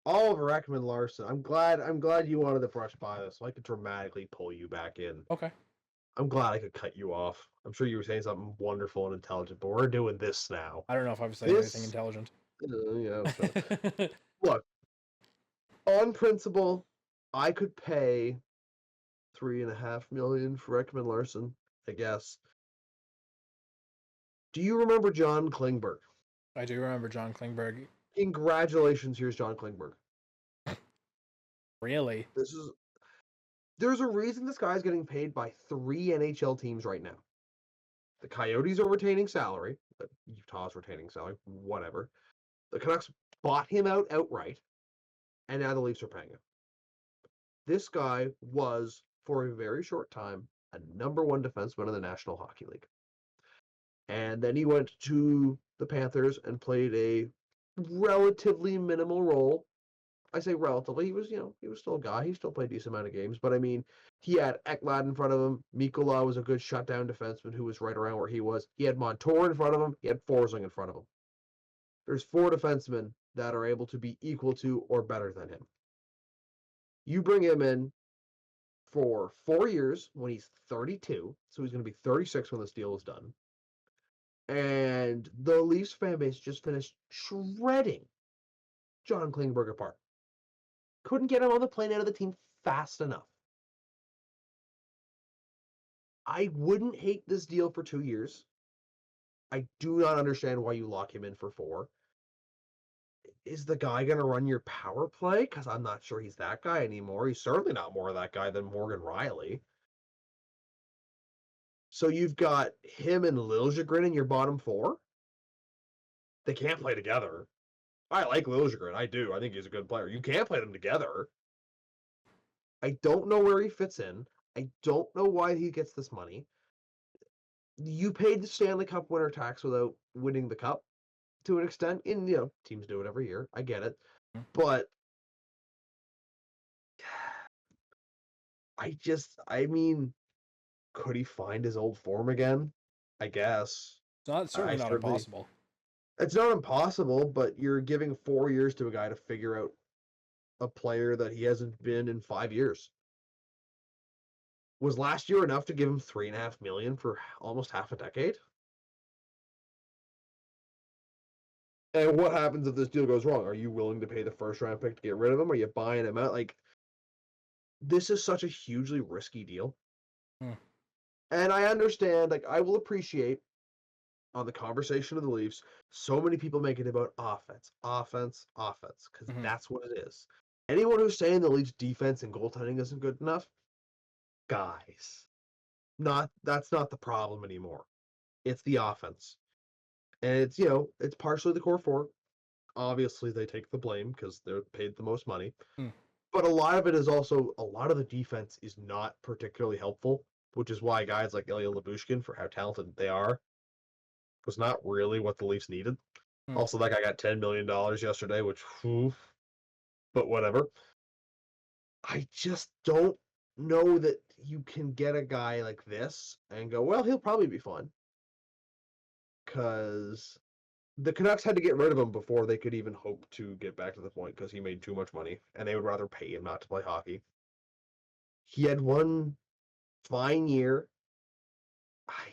Oliver Ekman Larson. I'm glad you wanted to brush by this so I could dramatically pull you back in. Okay. I'm glad I could cut you off. I'm sure you were saying something wonderful and intelligent, but we're doing this now. I don't know if I was saying anything intelligent. Yeah, sure. Look, on principle, I could pay $3.5 million for Ekman Larson, I guess. Do you remember John Klingberg? I do remember John Klingberg. Congratulations, here's John Klingberg. Really? There's a reason this guy's getting paid by 3 NHL teams right now. The Coyotes are retaining salary. Utah's retaining salary. Whatever. The Canucks bought him out outright, and now the Leafs are paying him. This guy was, for a very short time, a number one defenseman in the National Hockey League. And then he went to the Panthers and played a relatively minimal role. I say relatively. He was still a guy. He still played a decent amount of games. But I mean, he had Ekblad in front of him. Mikkola was a good shutdown defenseman who was right around where he was. He had Montour in front of him. He had Forsling in front of him. There's 4 defensemen that are able to be equal to or better than him. You bring him in for 4 years when he's 32, so he's going to be 36 when this deal is done. And the Leafs fan base just finished shredding John Klingberg apart. Couldn't get him on the plane out of the team fast enough. I wouldn't hate this deal for 2 years. I do not understand why you lock him in for 4. Is the guy going to run your power play? Because I'm not sure he's that guy anymore. He's certainly not more of that guy than Morgan Rielly. So you've got him and Liljegren in your bottom 4. They can't play together. I like Liljegren. I do. I think he's a good player. You can't play them together. I don't know where he fits in. I don't know why he gets this money. You paid the Stanley Cup winner tax without winning the cup to an extent. And, teams do it every year. I get it. But I mean, could he find his old form again? I guess. It's certainly not impossible. It's not impossible, but you're giving 4 years to a guy to figure out a player that he hasn't been in 5 years. Was last year enough to give him $3.5 million for almost half a decade? And what happens if this deal goes wrong? Are you willing to pay the first round pick to get rid of him? Are you buying him out? Like, this is such a hugely risky deal. And I understand, like, I will appreciate on the conversation of the Leafs, so many people make it about offense, because that's what it is. Anyone who's saying the Leafs defense and goaltending isn't good enough, guys, that's not the problem anymore. It's the offense. And it's partially the core 4. Obviously, they take the blame because they're paid the most money. But a lot of it is also, a lot of the defense is not particularly helpful, which is why guys like Ilya Lyubushkin, for how talented they are, was not really what the Leafs needed. Also, that guy got $10 million yesterday, which, but whatever. I just don't know that you can get a guy like this and go, well, he'll probably be fine. Because the Canucks had to get rid of him before they could even hope to get back to the point because he made too much money, and they would rather pay him not to play hockey. He had one fine year.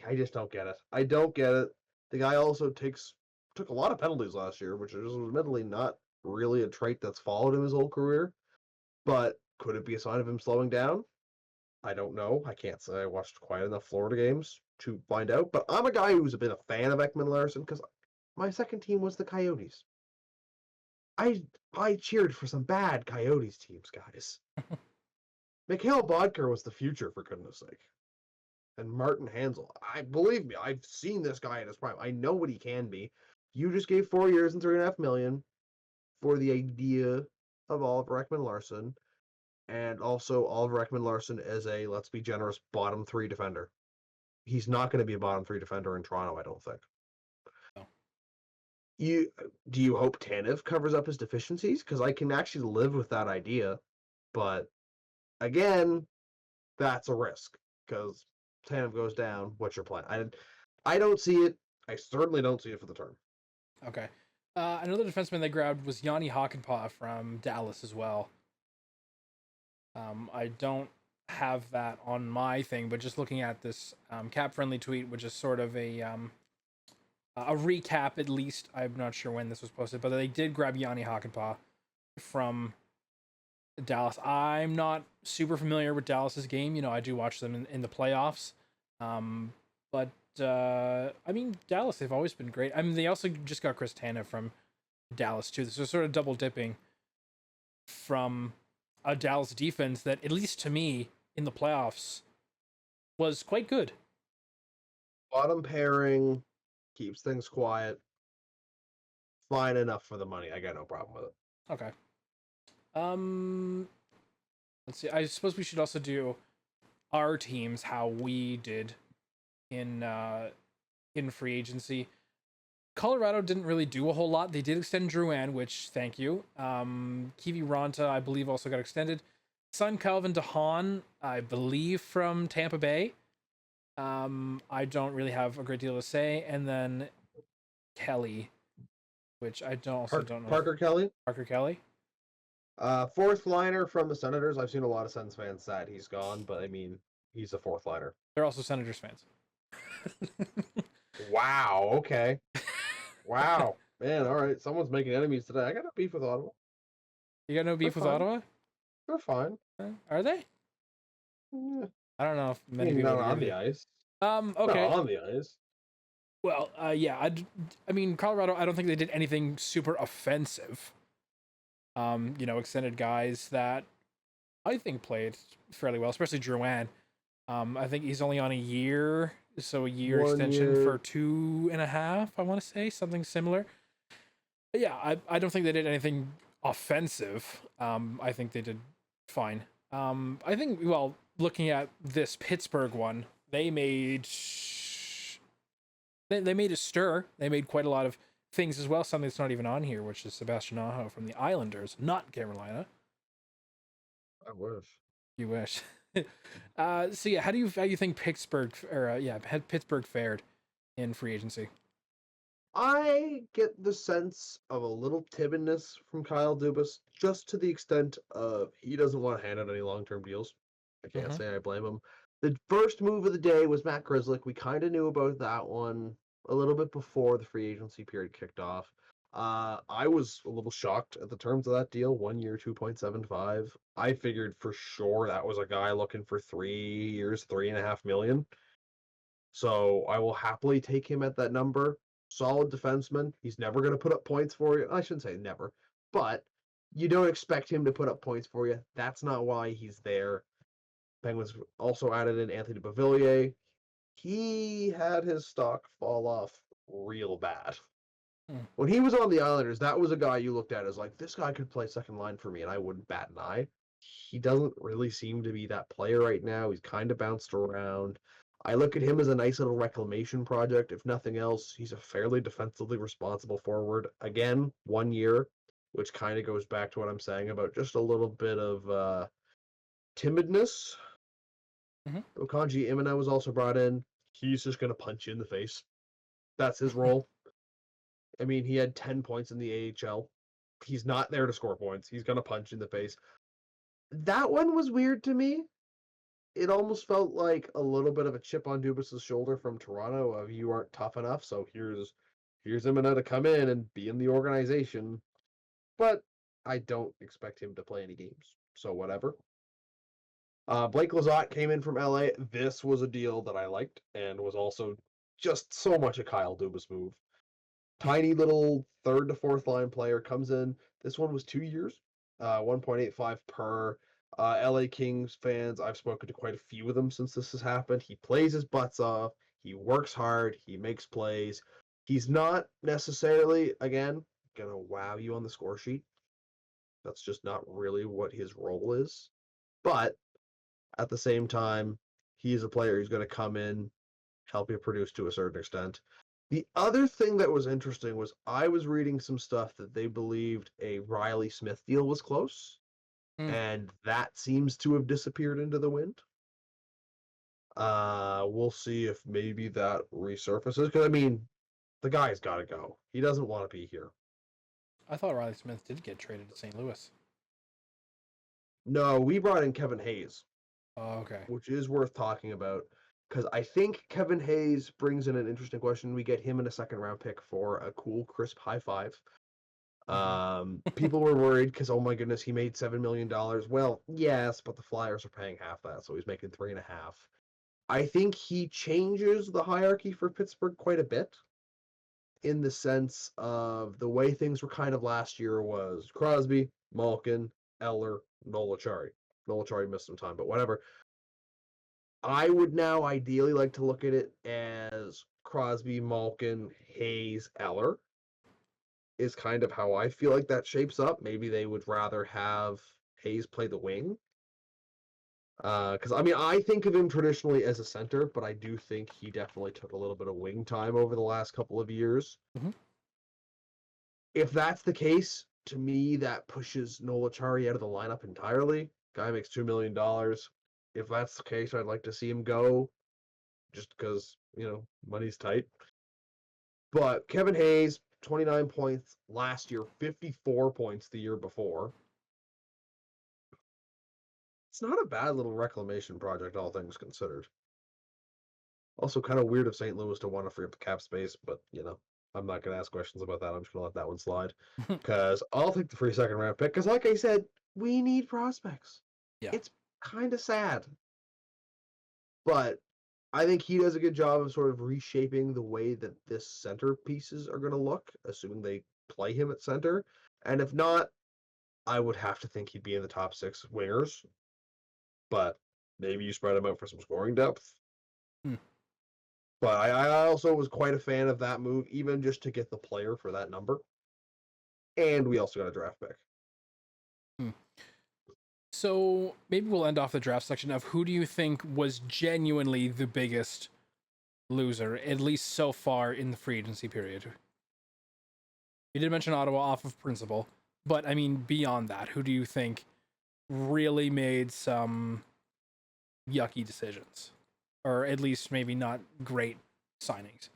I just don't get it. I don't get it. The guy also took a lot of penalties last year, which is admittedly not really a trait that's followed him his whole career. But could it be a sign of him slowing down? I don't know. I can't say I watched quite enough Florida games to find out. But I'm a guy who's been a fan of Ekman-Larsson because my second team was the Coyotes. I cheered for some bad Coyotes teams, guys. Mikhail Bodker was the future, for goodness sake. And Martin Hanzal. Believe me, I've seen this guy at his prime. I know what he can be. You just gave 4 years and $3.5 million for the idea of Oliver Ekman-Larsson, and also Oliver Ekman-Larsson as a, let's be generous, bottom 3 defender. He's not going to be a bottom 3 defender in Toronto, I don't think. No. Do you hope Tanev covers up his deficiencies? Because I can actually live with that idea, but again, that's a risk because Tanev goes down. What's your plan? I don't see it. I certainly don't see it for the term. Okay. Another defenseman they grabbed was Yanni Hakanpää from Dallas as well. I don't have that on my thing, but just looking at this Capfriendly tweet, which is sort of a recap at least. I'm not sure when this was posted, but they did grab Yanni Hakanpää from Dallas. I'm not super familiar with Dallas's game. I do watch them in the playoffs. But I mean, Dallas, they've always been great. I mean, they also just got Chris Tanev from Dallas too. So sort of double dipping from a Dallas defense that, at least to me, in the playoffs, was quite good. Bottom pairing keeps things quiet. Fine enough for the money. I got no problem with it. Okay. Let's see. I suppose we should also do our teams, how we did in free agency. Colorado didn't really do a whole lot. They did extend Drouin, which thank you. Kiwi Ranta, I believe, also got extended. Signed Calvin DeHaan, I believe, from Tampa Bay. I don't really have a great deal to say. And then Kelly, which I don't know. Parker Kelly. Parker Kelly. Fourth liner from the Senators. I've seen a lot of Sens fans sad he's gone, but I mean, he's a fourth liner. They're also Senators fans. Wow. Okay. Wow. Man, all right. Someone's making enemies today. I got no beef with Ottawa. You got no beef with fine. Ottawa? They're fine. Are they? Yeah. I don't know if many people not on the ice. Okay. Not on the ice. Well, yeah. I mean, Colorado. I don't think they did anything super offensive. Extended guys that I think played fairly well, especially Drouin. I think he's only on a year, so a year extension for 2.5. I want to say something similar. But yeah, I don't think they did anything offensive. I think they did fine. I think, well, looking at this Pittsburgh one, they made a stir. They made quite a lot of things as well. Something that's not even on here, which is Sebastian Aho from the Islanders, not Carolina. I wish. You wish. So yeah, how do you think Pittsburgh fared in free agency? I get the sense of a little timidness from Kyle Dubas, just to the extent of he doesn't want to hand out any long-term deals. I can't say I blame him. The first move of the day was Matt Grzelcyk. We kind of knew about that one a little bit before the free agency period kicked off. I was a little shocked at the terms of that deal. 1 year, 2.75. I figured for sure that was a guy looking for 3 years, $3.5 million. So I will happily take him at that number. Solid defenseman. He's never going to put up points for you. I shouldn't say never, but you don't expect him to put up points for you. That's not why he's there. Penguins also added in Anthony Beauvillier. He had his stock fall off real bad. When he was on the Islanders, that was a guy you looked at as like, this guy could play second line for me, and I wouldn't bat an eye. He doesn't really seem to be that player right now. He's kind of bounced around. I look at him as a nice little reclamation project. If nothing else, he's a fairly defensively responsible forward. Again, 1 year, which kind of goes back to what I'm saying about just a little bit of timidness. Okanji Imana was also brought in. He's just going to punch you in the face. That's his role. I mean, he had 10 points in the AHL. He's not there to score points. He's going to punch in the face. That one was weird to me. It almost felt like a little bit of a chip on Dubas' shoulder from Toronto of you aren't tough enough, so here's Imana to come in and be in the organization. But I don't expect him to play any games, so whatever. Blake Lizotte came in from LA. This was a deal that I liked and was also just so much a Kyle Dubas move. Tiny little third to fourth line player comes in. This one was 2 years, 1.85 per. LA Kings fans, I've spoken to quite a few of them since this has happened. He plays his butts off. He works hard. He makes plays. He's not necessarily, again, going to wow you on the score sheet. That's just not really what his role is. But at the same time, he's a player who's going to come in, help you produce to a certain extent. The other thing that was interesting was I was reading some stuff that they believed a Riley Smith deal was close, and that seems to have disappeared into the wind. We'll see if maybe that resurfaces, because, I mean, the guy's got to go. He doesn't want to be here. I thought Riley Smith did get traded to St. Louis. No, we brought in Kevin Hayes. Oh, okay. Which is worth talking about, because I think Kevin Hayes brings in an interesting question. We get him in a second-round pick for a cool, crisp high five. People were worried because, oh my goodness, he made $7 million. Well, yes, but the Flyers are paying half that, so he's making 3.5. I think he changes the hierarchy for Pittsburgh quite a bit, in the sense of the way things were kind of last year was Crosby, Malkin, Eller, Nolachari. Nolachari missed some time, but whatever. I would now ideally like to look at it as Crosby, Malkin, Hayes, Eller is kind of how I feel like that shapes up. Maybe they would rather have Hayes play the wing. Because I mean, I think of him traditionally as a center, but I do think he definitely took a little bit of wing time over the last couple of years. Mm-hmm. If that's the case, to me, that pushes Nola Chari out of the lineup entirely. Guy makes $2 million. If that's the case, I'd like to see him go just because, money's tight. But Kevin Hayes, 29 points last year, 54 points the year before. It's not a bad little reclamation project, all things considered. Also, kind of weird of St. Louis to want to free up the cap space, but, I'm not going to ask questions about that. I'm just going to let that one slide. Because I'll take the free second round pick. Because, like I said, we need prospects. Yeah. It's kind of sad. But I think he does a good job of sort of reshaping the way that this center pieces are going to look, assuming they play him at center. And if not, I would have to think he'd be in the top 6 wingers. But maybe you spread him out for some scoring depth. But I also was quite a fan of that move, even just to get the player for that number. And we also got a draft pick. So maybe we'll end off the draft section of who do you think was genuinely the biggest loser, at least so far in the free agency period? You did mention Ottawa off of principle, but I mean, beyond that, who do you think really made some yucky decisions? Or at least maybe not great signings?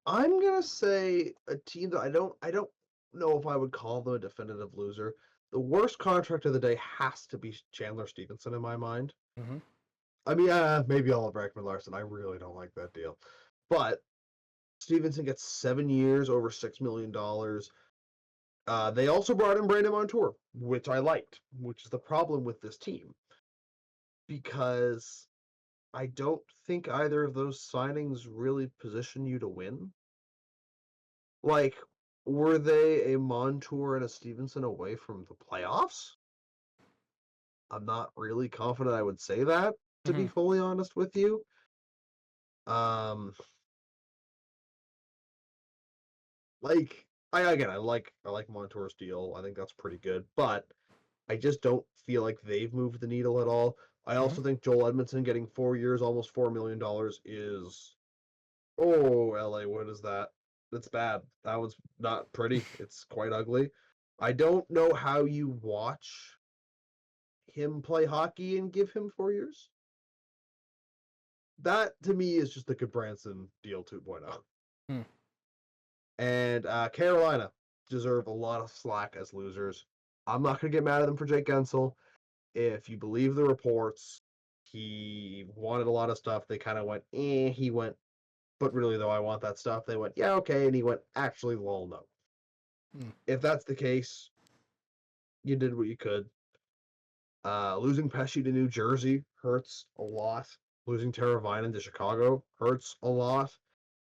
I'm gonna say a team that I don't know if I would call them a definitive loser. The worst contract of the day has to be Chandler Stevenson in my mind. Mm-hmm. I mean, maybe Oliver Ekman-Larsson. I really don't like that deal, but Stevenson gets 7 years, over $6 million. They also brought in Brandon Montour, which I liked, which is the problem with this team, because I don't think either of those signings really position you to win. Like, were they a Montour and a Stevenson away from the playoffs? I'm not really confident I would say that, to be fully honest with you. I like Montour's deal. I think that's pretty good, but I just don't feel like they've moved the needle at all. I also think Joel Edmondson getting 4 years, almost $4 million is, oh, LA, what is that? That's bad. That one's not pretty. It's quite ugly. I don't know how you watch him play hockey and give him 4 years. That to me is just the Goodbranson deal 2.0. And Carolina deserve a lot of slack as losers. I'm not going to get mad at them for Jake Gensel. If you believe the reports, he wanted a lot of stuff. They kind of went, he went, but really, though, I want that stuff. They went, yeah, okay. And he went, actually, lol, no. If that's the case, you did what you could. Losing Pesci to New Jersey hurts a lot. Losing Teravainen to Chicago hurts a lot.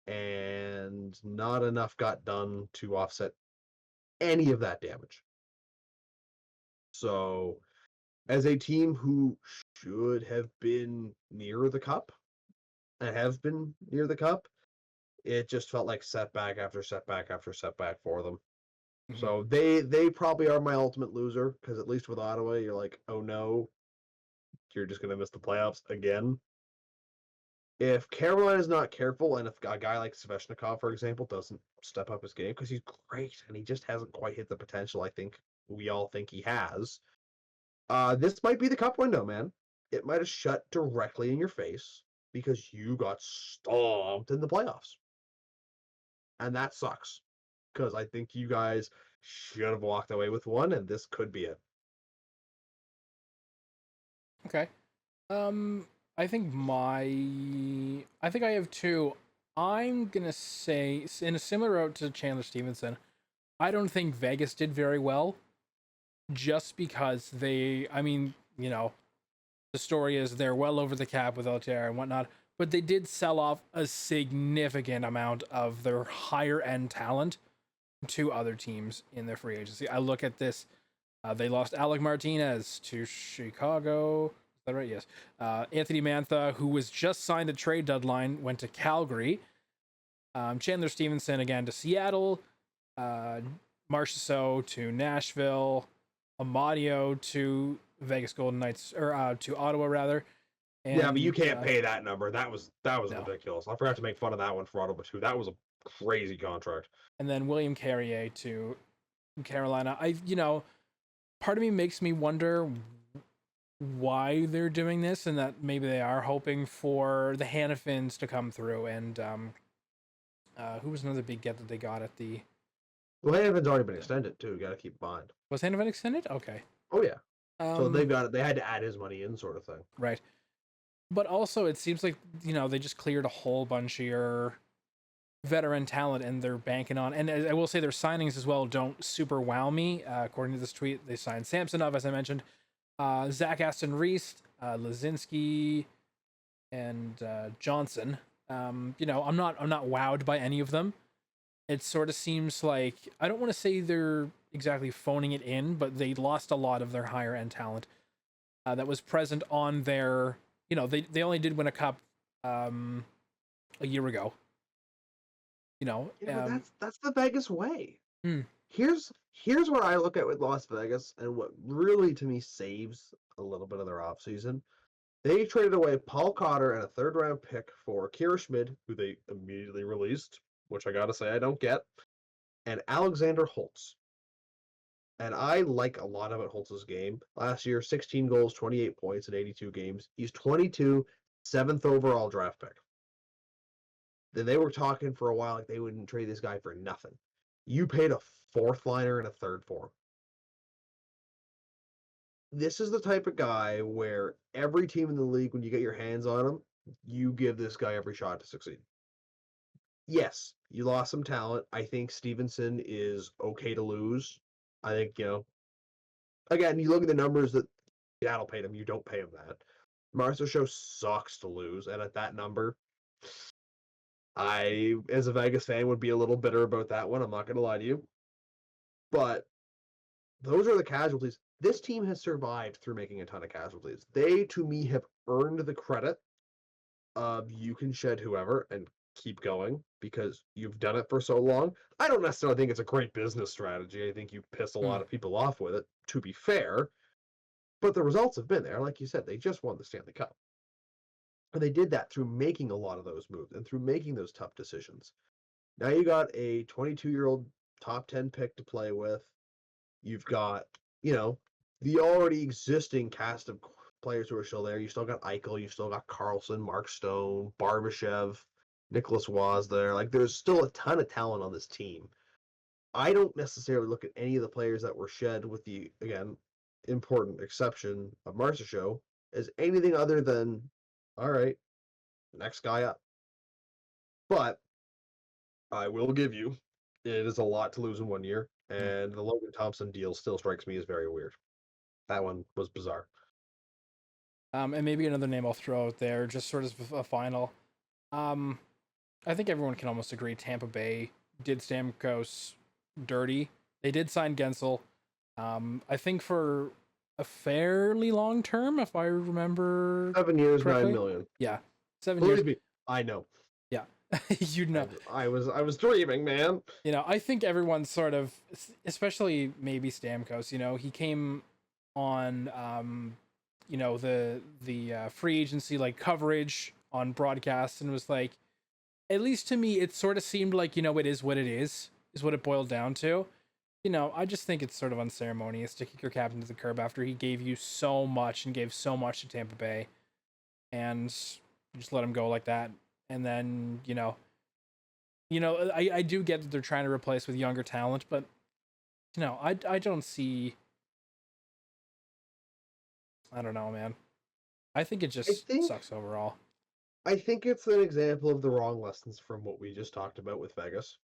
And not enough got done to offset any of that damage. So, as a team who should have been near the cup and have been near the cup, it just felt like setback after setback after setback for them. So they probably are my ultimate loser, because at least with Ottawa, you're like, oh no, you're just going to miss the playoffs again. If Carolina's not careful, and if a guy like Svechnikov, for example, doesn't step up his game, because he's great and he just hasn't quite hit the potential I think we all think he has, this might be the cup window, man. It might have shut directly in your face because you got stomped in the playoffs. And that sucks, because I think you guys should have walked away with one, and this could be it. Okay. I think I have two. I'm gonna say, in a similar route to Chandler Stevenson, I don't think Vegas did very well, just because the story is they're well over the cap with LTR and whatnot, but they did sell off a significant amount of their higher end talent to other teams in their free agency. I look at this, they lost Alec Martinez to Chicago. that right? Yes. Anthony Mantha, who was just signed at trade deadline, went to Calgary. Chandler Stevenson again to Seattle. Marchessault to Nashville. Amadio to Vegas Golden Knights, or to Ottawa rather. And, yeah, but you can't pay that number. That was no. ridiculous. I forgot to make fun of that one for Ottawa too. That was a crazy contract. And then William Carrier to Carolina. Part of me makes me wonder why they're doing this, and that maybe they are hoping for the Hannafins to come through. And who was another big get that they got at the? Well, Hannafin's already been extended too. You got to keep in mind. Was Hannafin extended? Okay. Oh yeah. So they got it. They had to add his money in, sort of thing. Right. But also, it seems like they just cleared a whole bunch of your veteran talent, and they're banking on. And I will say their signings as well don't super wow me. According to this tweet, they signed Samsonov, as I mentioned, Zach Aston Reese, Lazinski, and Johnson. I'm not wowed by any of them. It sort of seems like, I don't want to say they're exactly phoning it in, but they lost a lot of their higher end talent that was present on their. They only did win a cup a year ago. That's the Vegas way. Hmm. Here's what I look at with Las Vegas, and what really to me saves a little bit of their offseason. They traded away Paul Cotter and a 3rd round pick for Kira Schmid, who they immediately released, which I gotta say I don't get, and Alexander Holtz. And I like a lot about Holtz's game. Last year, 16 goals, 28 points in 82 games. He's 22, 7th overall draft pick. Then they were talking for a while like they wouldn't trade this guy for nothing. You paid a 4th liner and a 3rd for him. This is the type of guy where every team in the league, when you get your hands on him, you give this guy every shot to succeed. Yes, you lost some talent. I think Stevenson is okay to lose. I think, again, you look at the numbers that Seattle paid him, you don't pay him that. Marchessault sucks to lose, and at that number, I, as a Vegas fan, would be a little bitter about that one. I'm not going to lie to you. But those are the casualties. This team has survived through making a ton of casualties. They, to me, have earned the credit of you can shed whoever and keep going because you've done it for so long. I don't necessarily think it's a great business strategy. I think you piss a lot of people off with it, to be fair. But the results have been there. Like you said, they just won the Stanley Cup. And they did that through making a lot of those moves and through making those tough decisions. Now you got a 22-year-old top 10 pick to play with. You've got, the already existing cast of players who are still there. You still got Eichel. You still got Carlson, Mark Stone, Barbashev, Nicholas Waz there. Like, there's still a ton of talent on this team. I don't necessarily look at any of the players that were shed, with the, again, important exception of Marchessault, as anything other than, all right, next guy up. But I will give you, it is a lot to lose in 1 year, and the Logan Thompson deal still strikes me as very weird. That one was bizarre. And maybe another name I'll throw out there, just sort of a final. I think everyone can almost agree Tampa Bay did Stamkos dirty. They did sign Gensel. I think for a fairly long term, if I remember. 7 years, correctly. $9 million. Yeah, 7 Believe years. me, I know. Yeah, you'd know. I was dreaming, man. I think everyone's sort of, especially maybe Stamkos. He came on, the free agency like coverage on broadcast and was like, at least to me, it sort of seemed like it is what it is what it boiled down to. I just think it's sort of unceremonious to kick your captain to the curb after he gave you so much and gave so much to Tampa Bay, and just let him go like that. And then I do get that they're trying to replace with younger talent, but I don't see. I don't know, man. I think it just sucks overall. I think it's an example of the wrong lessons from what we just talked about with Vegas.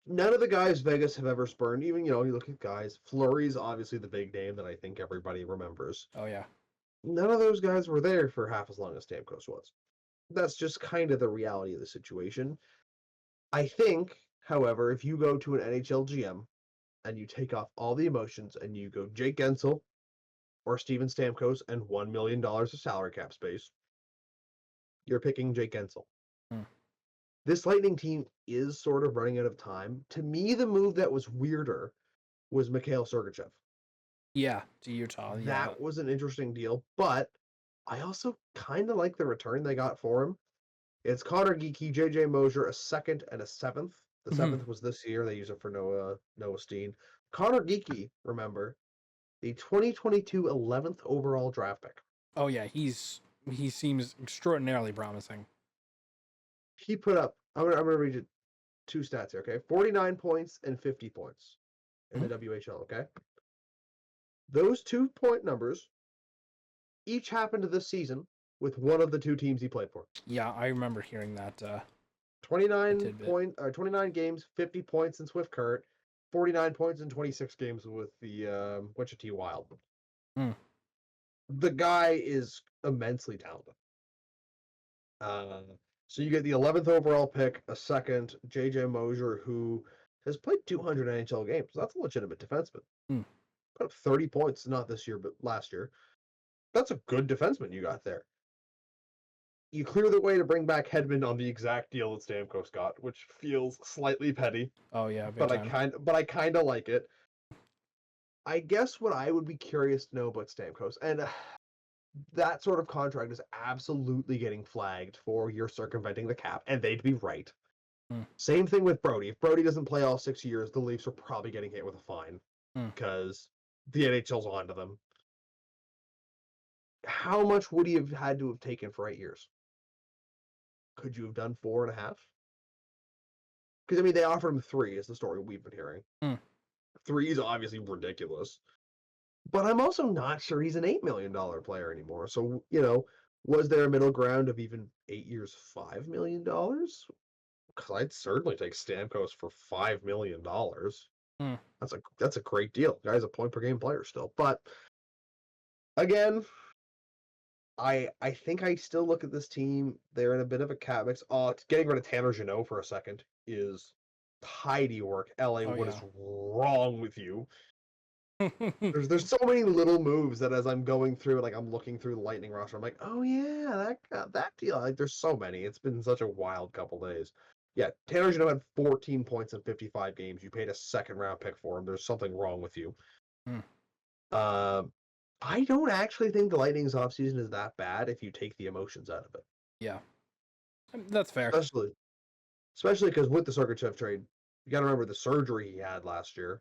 None of the guys Vegas have ever spurned, even, you look at guys, Fleury's obviously the big name that I think everybody remembers. Oh, yeah. None of those guys were there for half as long as Stamkos was. That's just kind of the reality of the situation. I think, however, if you go to an NHL GM and you take off all the emotions and you go Jake Gensel, or Steven Stamkos and $1 million of salary cap space, you're picking Jake Gensel. This Lightning team is sort of running out of time. To me, the move that was weirder was Mikhail Sergachev. Yeah, to Utah. Yeah. That was an interesting deal, but I also kind of like the return they got for him. It's Connor Geekie, JJ Mosier, a second and a seventh. The seventh was this year. They use it for Noah Steen. Connor Geekie, remember, the 2022 11th overall draft pick. Oh yeah, he seems extraordinarily promising. He put up, I'm gonna read you two stats here, okay? 49 points and 50 points in the WHL, okay? Those 2-point numbers each happened this season with one of the two teams he played for. Yeah, I remember hearing that. 29 games, 50 points in Swift Current, 49 points in 26 games with the Wichita Wild. The guy is immensely talented. So you get the 11th overall pick, a second, JJ Mosier, who has played 200 NHL games. That's a legitimate defenseman. Put up 30 points, not this year, but last year. That's a good defenseman you got there. You clear the way to bring back Hedman on the exact deal that Stamkos got, which feels slightly petty. Oh yeah, but I kind of like it. I guess what I would be curious to know about Stamkos, and that sort of contract is absolutely getting flagged for you're circumventing the cap, and they'd be right. Same thing with Brody. If Brody doesn't play all 6 years, the Leafs are probably getting hit with a fine because the NHL's onto them. How much would he have had to have taken for 8 years? Could you have done 4.5? Because, I mean, they offered him 3, is the story we've been hearing. 3 is obviously ridiculous. But I'm also not sure he's an $8 million player anymore. So, was there a middle ground of even 8 years, $5 million? Because I'd certainly take Stamkos for $5 million. That's a great deal. The guy's a point per game player still. But, again, I think I still look at this team. They're in a bit of a cap mix. Getting rid of Tanner Jeannot for a second is tidy work. LA, what is wrong with you? There's so many little moves that as I'm going through, like I'm looking through the Lightning roster, I'm like, oh yeah, that deal. Like, there's so many. It's been such a wild couple days. Yeah, Tanner Jeannot had 14 points in 55 games. You paid a second round pick for him. There's something wrong with you. I don't actually think the Lightning's offseason is that bad if you take the emotions out of it. Yeah. That's fair. Especially because with the Sergachev trade, you got to remember the surgery he had last year.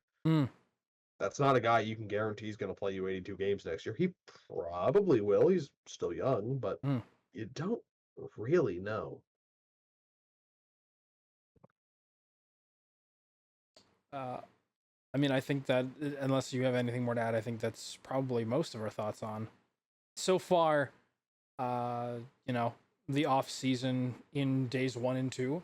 That's not a guy you can guarantee he's going to play you 82 games next year. He probably will. He's still young, but you don't really know. I mean, I think that unless you have anything more to add, I think that's probably most of our thoughts on so far. The off season in days 1 and 2.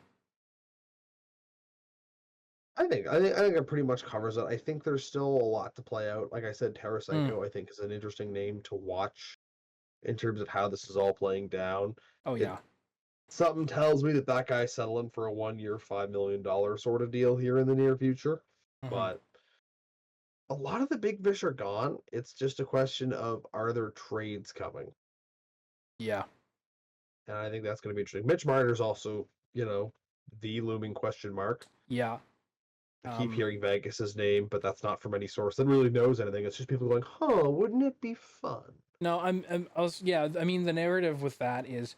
I think it pretty much covers it. I think there's still a lot to play out. Like I said, Tarasenko, I think, is an interesting name to watch in terms of how this is all playing down. Oh yeah. Something tells me that guy's settling for a 1-year, $5 million sort of deal here in the near future. But a lot of the big fish are gone. It's just a question of, are there trades coming? Yeah. And I think that's going to be interesting. Mitch Marner's also, the looming question mark. Yeah. I keep hearing Vegas' name, but that's not from any source that really knows anything. It's just people going, wouldn't it be fun? No, I mean, the narrative with that is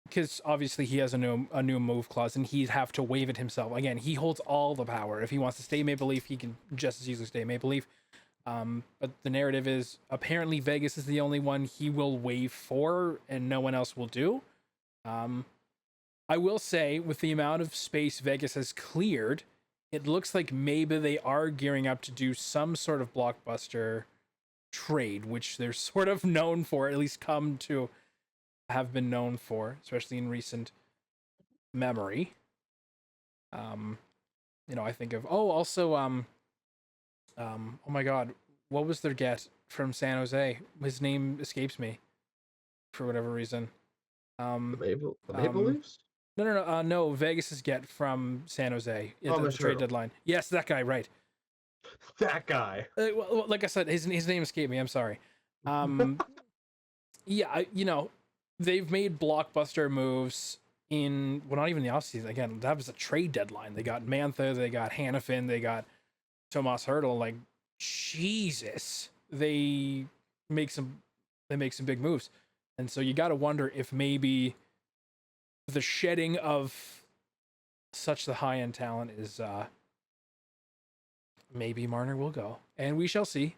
because obviously he has a new move clause and he'd have to waive it himself. Again, he holds all the power. If he wants to stay Maple Leaf, he can just as easily stay Maple Leaf. But the narrative is apparently Vegas is the only one he will waive for and no one else will do. I will say, with the amount of space Vegas has cleared, it looks like maybe they are gearing up to do some sort of blockbuster trade, which they're sort of known for, at least come to have been known for, especially in recent memory. I think of oh my god, what was their get from San Jose? His name escapes me for whatever reason. The Maple Leafs? No, Vegas's get from San Jose at the trade deadline. Yes, that guy, right. That guy. Well, like I said, his name escaped me. I'm sorry. Um, yeah, they've made blockbuster moves not even the offseason. Again, that was a trade deadline. They got Mantha, they got Hannafin, they got Tomas Hertl. Like, Jesus, make some they make some big moves, and so you got to wonder if maybe the shedding of such the high end talent is maybe Marner will go, and we shall see.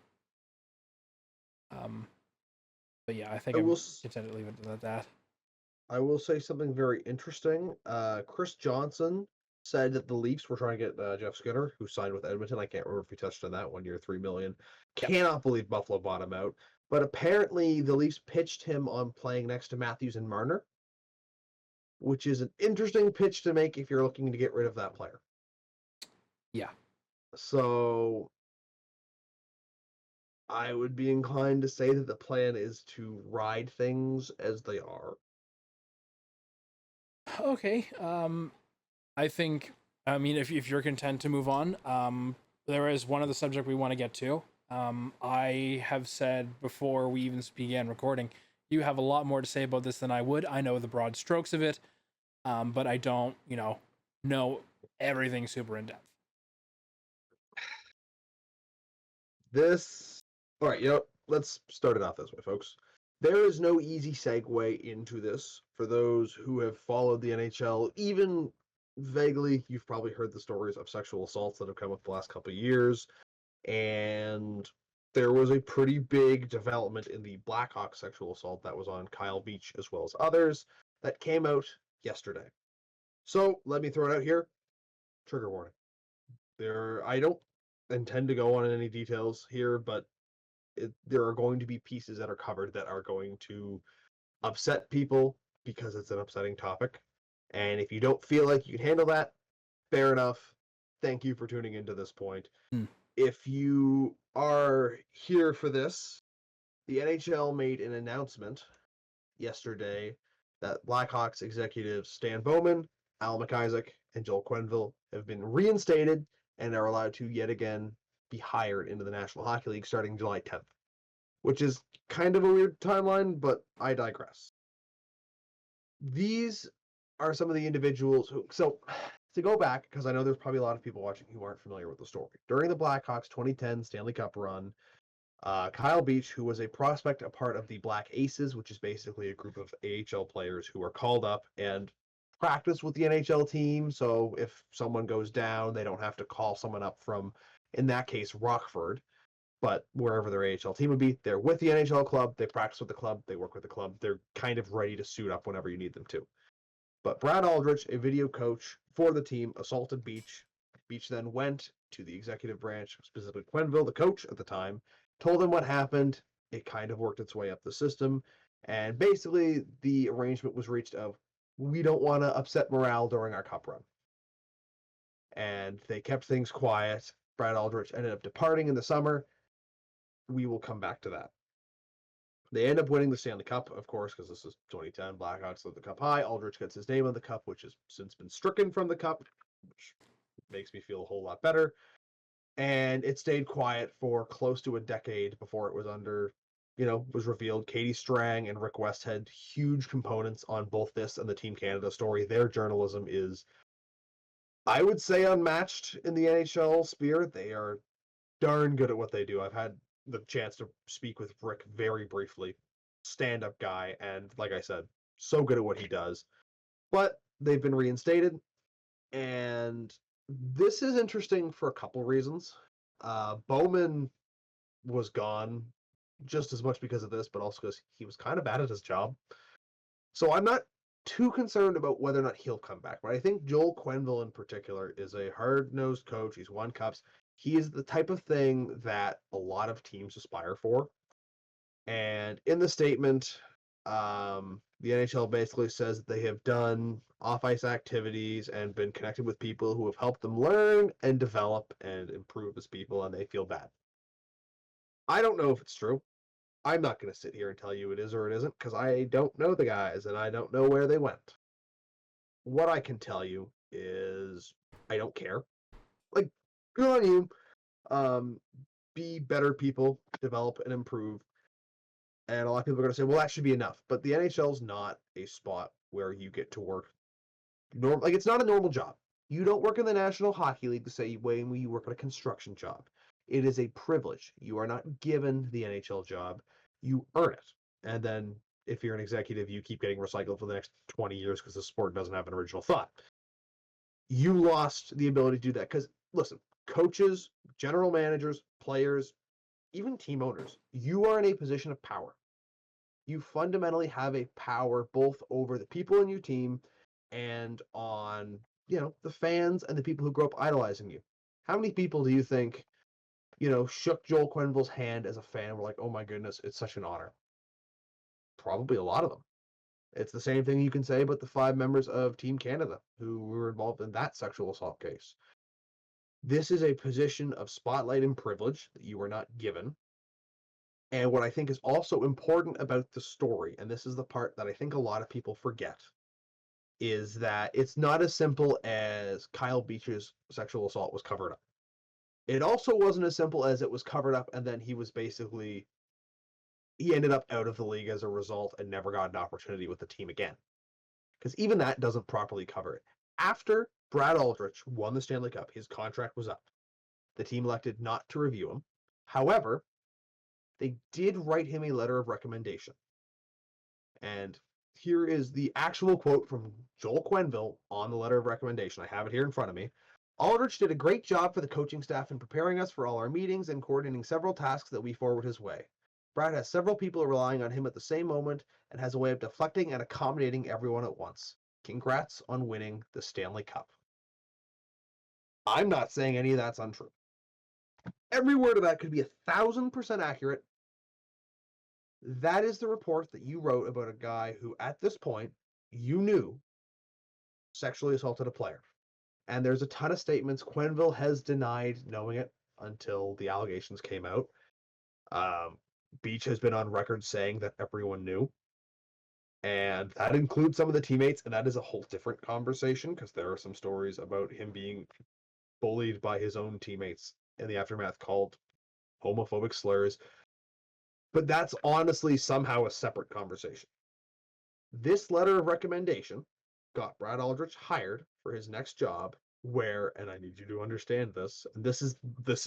But yeah, I think I I'm will. content to leave it at that. I will say something very interesting. Chris Johnson said that the Leafs were trying to get Jeff Skinner, who signed with Edmonton. I can't remember if we touched on that 1 year, $3 million. Yep. Cannot believe Buffalo bought him out. But apparently, the Leafs pitched him on playing next to Matthews and Marner, which is an interesting pitch to make if you're looking to get rid of that player. Yeah. So I would be inclined to say that the plan is to ride things as they are. Okay. I think. I mean, if you're content to move on, there is one other subject we want to get to. I have said before we even began recording, you have a lot more to say about this than I would. I know the broad strokes of it, but I don't, know everything super in depth. All right, let's start it off this way, folks. There is no easy segue into this. For those who have followed the NHL, even vaguely, you've probably heard the stories of sexual assaults that have come up the last couple of years. And there was a pretty big development in the Blackhawks sexual assault that was on Kyle Beach as well as others that came out yesterday. So let me throw it out here. Trigger warning. I don't intend to go on any details here, but there are going to be pieces that are covered that are going to upset people because it's an upsetting topic. And if you don't feel like you can handle that, fair enough. Thank you for tuning into this point. If you are here for this, the NHL made an announcement yesterday that Blackhawks executives Stan Bowman, Al McIsaac, and Joel Quenneville have been reinstated and are allowed to yet again be hired into the National Hockey League starting July 10th, which is kind of a weird timeline, but I digress. These are some of the individuals who. So, to go back, because I know there's probably a lot of people watching who aren't familiar with the story. During the Blackhawks 2010 Stanley Cup run, Kyle Beach, who was a prospect, a part of the Black Aces, which is basically a group of AHL players who are called up and practice with the NHL team. So if someone goes down, they don't have to call someone up from, in that case, Rockford, but wherever their AHL team would be. They're with the NHL club, they practice with the club, they work with the club. They're kind of ready to suit up whenever you need them to. But Brad Aldrich, a video coach for the team, assaulted Beach. Beach then went to the executive branch, specifically Quenneville, the coach at the time, told him what happened. It kind of worked its way up the system. And basically, the arrangement was reached of, we don't want to upset morale during our cup run. And they kept things quiet. Brad Aldrich ended up departing in the summer. We will come back to that. They end up winning the Stanley Cup, of course, because this is 2010. Blackhawks lift the cup high. Aldrich gets his name on the cup, which has since been stricken from the cup, which makes me feel a whole lot better. And it stayed quiet for close to a decade before it was was revealed. Katie Strang and Rick West had huge components on both this and the Team Canada story. Their journalism is, I would say, unmatched in the NHL sphere. They are darn good at what they do. I've had the chance to speak with Rick very briefly. Stand-up guy, and like I said, so good at what he does. But they've been reinstated, and this is interesting for a couple reasons. Bowman was gone just as much because of this, but also because he was kind of bad at his job. So I'm not too concerned about whether or not he'll come back. But I think Joel Quenneville in particular is a hard-nosed coach. He's won cups. He is the type of thing that a lot of teams aspire for. And in the statement, the NHL basically says that they have done off-ice activities and been connected with people who have helped them learn and develop and improve as people, and they feel bad. I don't know if it's true. I'm not going to sit here and tell you it is or it isn't because I don't know the guys and I don't know where they went. What I can tell you is I don't care. Like, good on you. Be better people, develop and improve. And a lot of people are going to say, well, that should be enough. But the NHL's not a spot where you get to work. Like, it's not a normal job. You don't work in the National Hockey League the same way you work at a construction job. It is a privilege. You are not given the NHL job. You earn it. And then if you're an executive, you keep getting recycled for the next 20 years because the sport doesn't have an original thought. You lost the ability to do that because, listen, coaches, general managers, players, even team owners, you are in a position of power. You fundamentally have a power both over the people in your team and on, the fans and the people who grow up idolizing you. How many people do you think, shook Joel Quenneville's hand as a fan? Were like, oh my goodness, it's such an honor. Probably a lot of them. It's the same thing you can say about the 5 members of Team Canada who were involved in that sexual assault case. This is a position of spotlight and privilege that you are not given. And what I think is also important about the story, and this is the part that I think a lot of people forget, is that it's not as simple as Kyle Beach's sexual assault was covered up. It also wasn't as simple as it was covered up and then he ended up out of the league as a result and never got an opportunity with the team again. Because even that doesn't properly cover it. After Brad Aldrich won the Stanley Cup, his contract was up. The team elected not to review him. However, they did write him a letter of recommendation. And here is the actual quote from Joel Quenneville on the letter of recommendation. I have it here in front of me. Aldrich did a great job for the coaching staff in preparing us for all our meetings and coordinating several tasks that we forward his way. Brad has several people relying on him at the same moment and has a way of deflecting and accommodating everyone at once. Congrats on winning the Stanley Cup. I'm not saying any of that's untrue. Every word of that could be 1,000% accurate. That is the report that you wrote about a guy who, at this point, you knew sexually assaulted a player. And there's a ton of statements. Quenneville has denied knowing it until the allegations came out. Beach has been on record saying that everyone knew. And that includes some of the teammates, and that is a whole different conversation because there are some stories about him being bullied by his own teammates in the aftermath, called homophobic slurs. But that's honestly somehow a separate conversation. This letter of recommendation got Brad Aldrich hired for his next job where, and I need you to understand this, and this is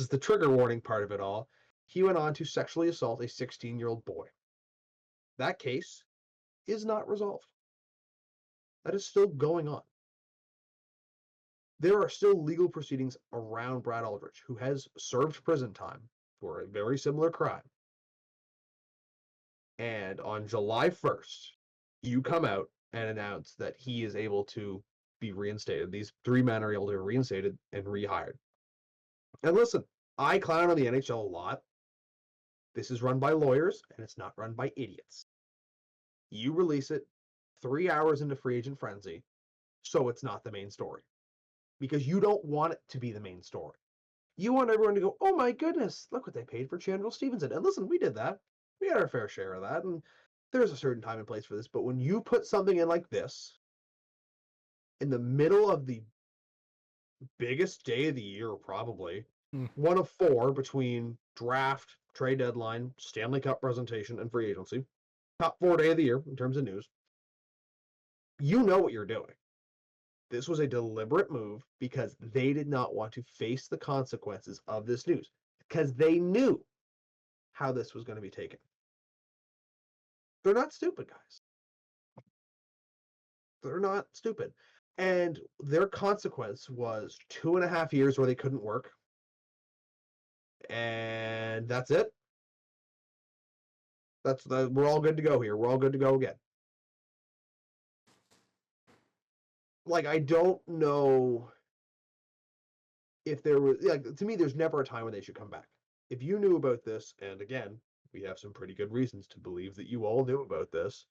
the trigger warning part of it all, he went on to sexually assault a 16-year-old boy. That case is not resolved. That is still going on. There are still legal proceedings around Brad Aldrich, who has served prison time for a very similar crime. And on July 1st, you come out and announce that he is able to be reinstated. These 3 men are able to be reinstated and rehired. And listen, I clown on the NHL a lot. This is run by lawyers, and it's not run by idiots. You release it 3 hours into free agent frenzy, so it's not the main story. Because you don't want it to be the main story. You want everyone to go, oh my goodness, look what they paid for Chandler Stevenson. And listen, we did that. We had our fair share of that, and there's a certain time and place for this. But when you put something in like this, in the middle of the biggest day of the year, probably, one of 4 between draft, trade deadline, Stanley Cup presentation, and free agency, top 4 day of the year in terms of news, you know what you're doing. This was a deliberate move because they did not want to face the consequences of this news, because they knew how this was going to be taken. They're not stupid, guys. They're not stupid. And their consequence was 2.5 years where they couldn't work. And that's it. We're all good to go here. We're all good to go again. Like, I don't know if there was, to me, there's never a time when they should come back. If you knew about this, and again, we have some pretty good reasons to believe that you all knew about this,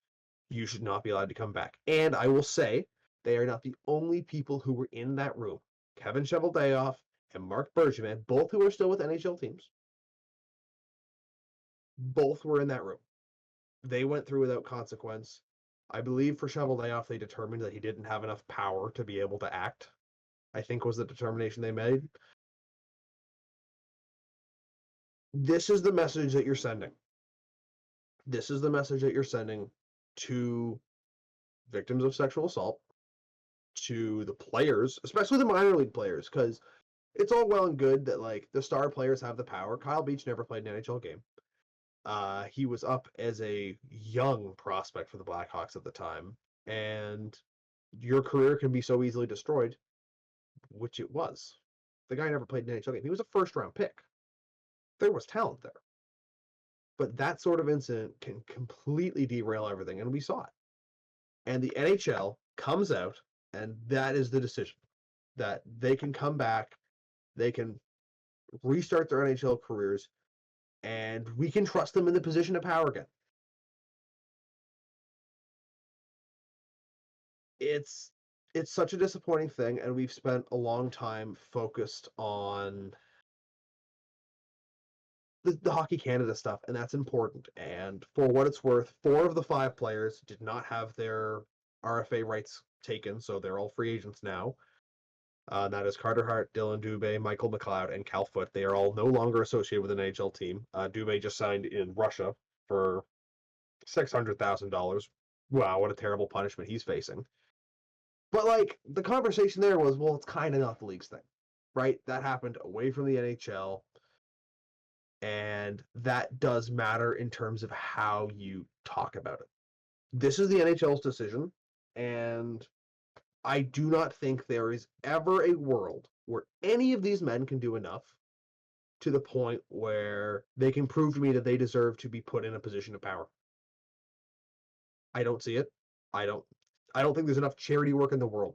you should not be allowed to come back. And I will say, they are not the only people who were in that room. Kevin Cheveldayoff and Mark Bergevin, both who are still with NHL teams, both were in that room. They went through without consequence. I believe for Cheveldayoff, they determined that he didn't have enough power to be able to act, I think was the determination they made. This is the message that you're sending. This is the message that you're sending to victims of sexual assault, to the players, especially the minor league players, because it's all well and good that like the star players have the power. Kyle Beach never played an NHL game. He was up as a young prospect for the Blackhawks at the time, and your career can be so easily destroyed, which it was. The guy never played an NHL game. He was a first-round pick. There was talent there. But that sort of incident can completely derail everything, and we saw it. And the NHL comes out, and that is the decision. That they can come back, they can restart their NHL careers, and we can trust them in the position of power again. It's such a disappointing thing, and we've spent a long time focused on the Hockey Canada stuff, and that's important. And for what it's worth, 4 of the 5 players did not have their RFA rights taken, so they're all free agents now. That is Carter Hart, Dylan Dubé, Michael McLeod, and Cal Foote. They are all no longer associated with an NHL team. Dubé just signed in Russia for $600,000. Wow, what a terrible punishment he's facing. But like the conversation there was, well, it's kind of not the league's thing, right? That happened away from the NHL, and that does matter in terms of how you talk about it. This is the NHL's decision, and I do not think there is ever a world where any of these men can do enough to the point where they can prove to me that they deserve to be put in a position of power. I don't see it. I don't think there's enough charity work in the world.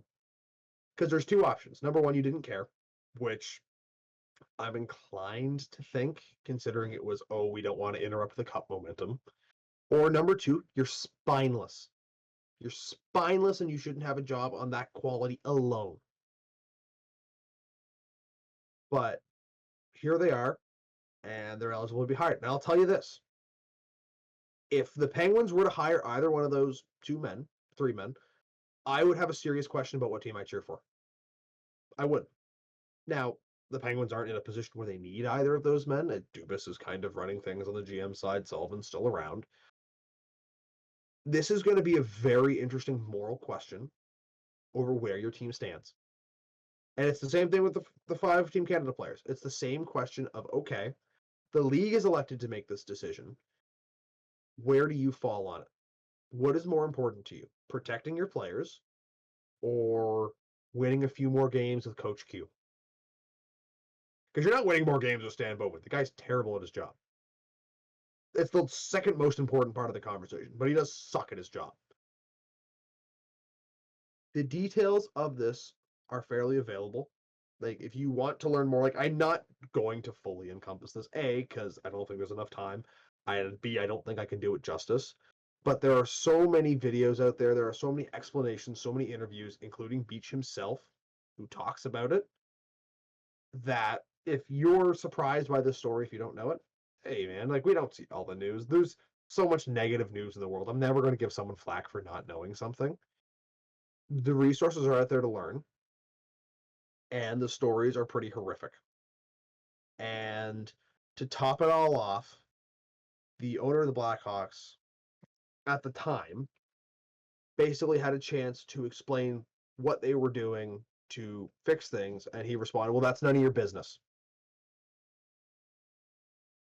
Because there's 2 options. Number 1, you didn't care, which I'm inclined to think, considering it was, oh, we don't want to interrupt the cup momentum. Or number 2, you're spineless. You're spineless and you shouldn't have a job on that quality alone. But here they are, and they're eligible to be hired. Now, I'll tell you this. If the Penguins were to hire either one of those 2 men, 3 men, I would have a serious question about what team I cheer for. I would. Now, the Penguins aren't in a position where they need either of those men. Dubas is kind of running things on the GM side. Sullivan's still around. This is going to be a very interesting moral question over where your team stands. And it's the same thing with the 5 Team Canada players. It's the same question of, okay, the league is elected to make this decision. Where do you fall on it? What is more important to you? Protecting your players or winning a few more games with Coach Q? Because you're not winning more games with Stan Bowman. The guy's terrible at his job. It's the second most important part of the conversation, but he does suck at his job. The details of this are fairly available. Like, if you want to learn more, like, I'm not going to fully encompass this, A, because I don't think there's enough time, and B, I don't think I can do it justice. But there are so many videos out there, there are so many explanations, so many interviews, including Beach himself, who talks about it, that if you're surprised by this story, if you don't know it, hey man, like we don't see all the news. There's so much negative news in the world. I'm never going to give someone flack for not knowing something. The resources are out there to learn, and the stories are pretty horrific. And to top it all off, the owner of the Blackhawks at the time basically had a chance to explain what they were doing to fix things, and he responded, well, that's none of your business.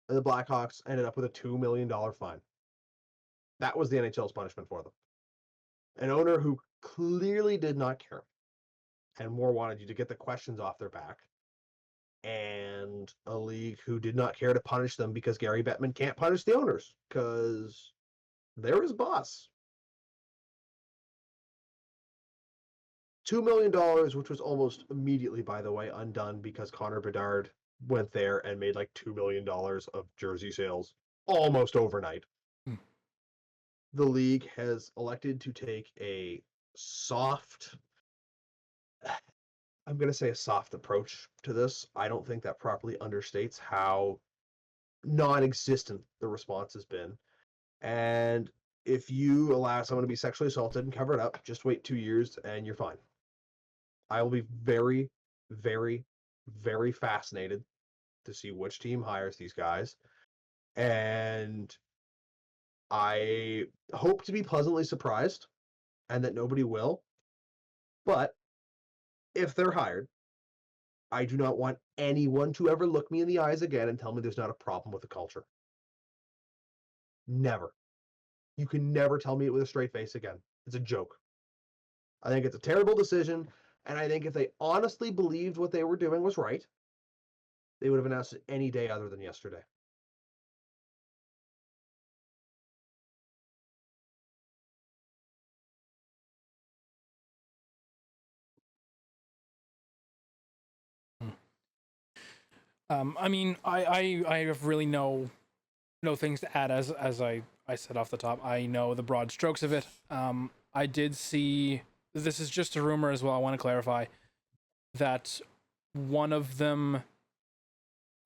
And the Blackhawks ended up with a $2 million fine. That was the NHL's punishment for them. An owner who clearly did not care and more wanted you to get the questions off their back, and a league who did not care to punish them because Gary Bettman can't punish the owners because they're his boss. $2 million, which was almost immediately, by the way, undone because Connor Bedard went there and made like $2 million of jersey sales almost overnight. The league has elected to take a soft, I'm going to say a soft approach to this. I don't think that properly understates how non-existent the response has been. And if you allow someone to be sexually assaulted and cover it up, just wait 2 years and you're fine. I will be very, very, very fascinated to see which team hires these guys. And I hope to be pleasantly surprised and that nobody will. But if they're hired, I do not want anyone to ever look me in the eyes again and tell me there's not a problem with the culture. Never. You can never tell me it with a straight face again. It's a joke. I think it's a terrible decision, and I think if they honestly believed what they were doing was right, they would have announced it any day other than yesterday. I mean, I have really no things to add. As I said off the top, I know the broad strokes of it. I did see, this is just a rumor as well, I want to clarify that one of them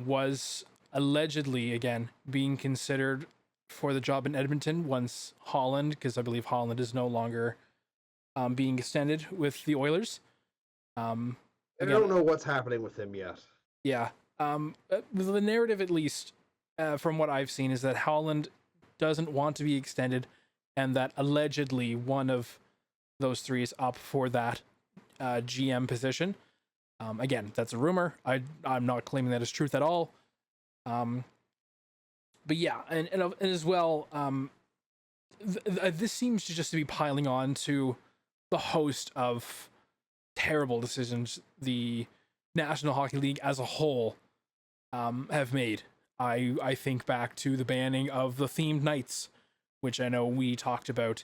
was allegedly, again, being considered for the job in Edmonton once Holland, because I believe Holland is no longer being extended with the Oilers. And I don't know what's happening with him yet. Yeah. The narrative, at least from what I've seen, is that Holland doesn't want to be extended, and that allegedly one of those three is up for that GM position. Again, that's a rumor. I'm not claiming that as truth at all. But yeah, and as well, this seems to just be piling on to the host of terrible decisions the National Hockey League as a whole have made. I think back to the banning of the themed nights, which I know we talked about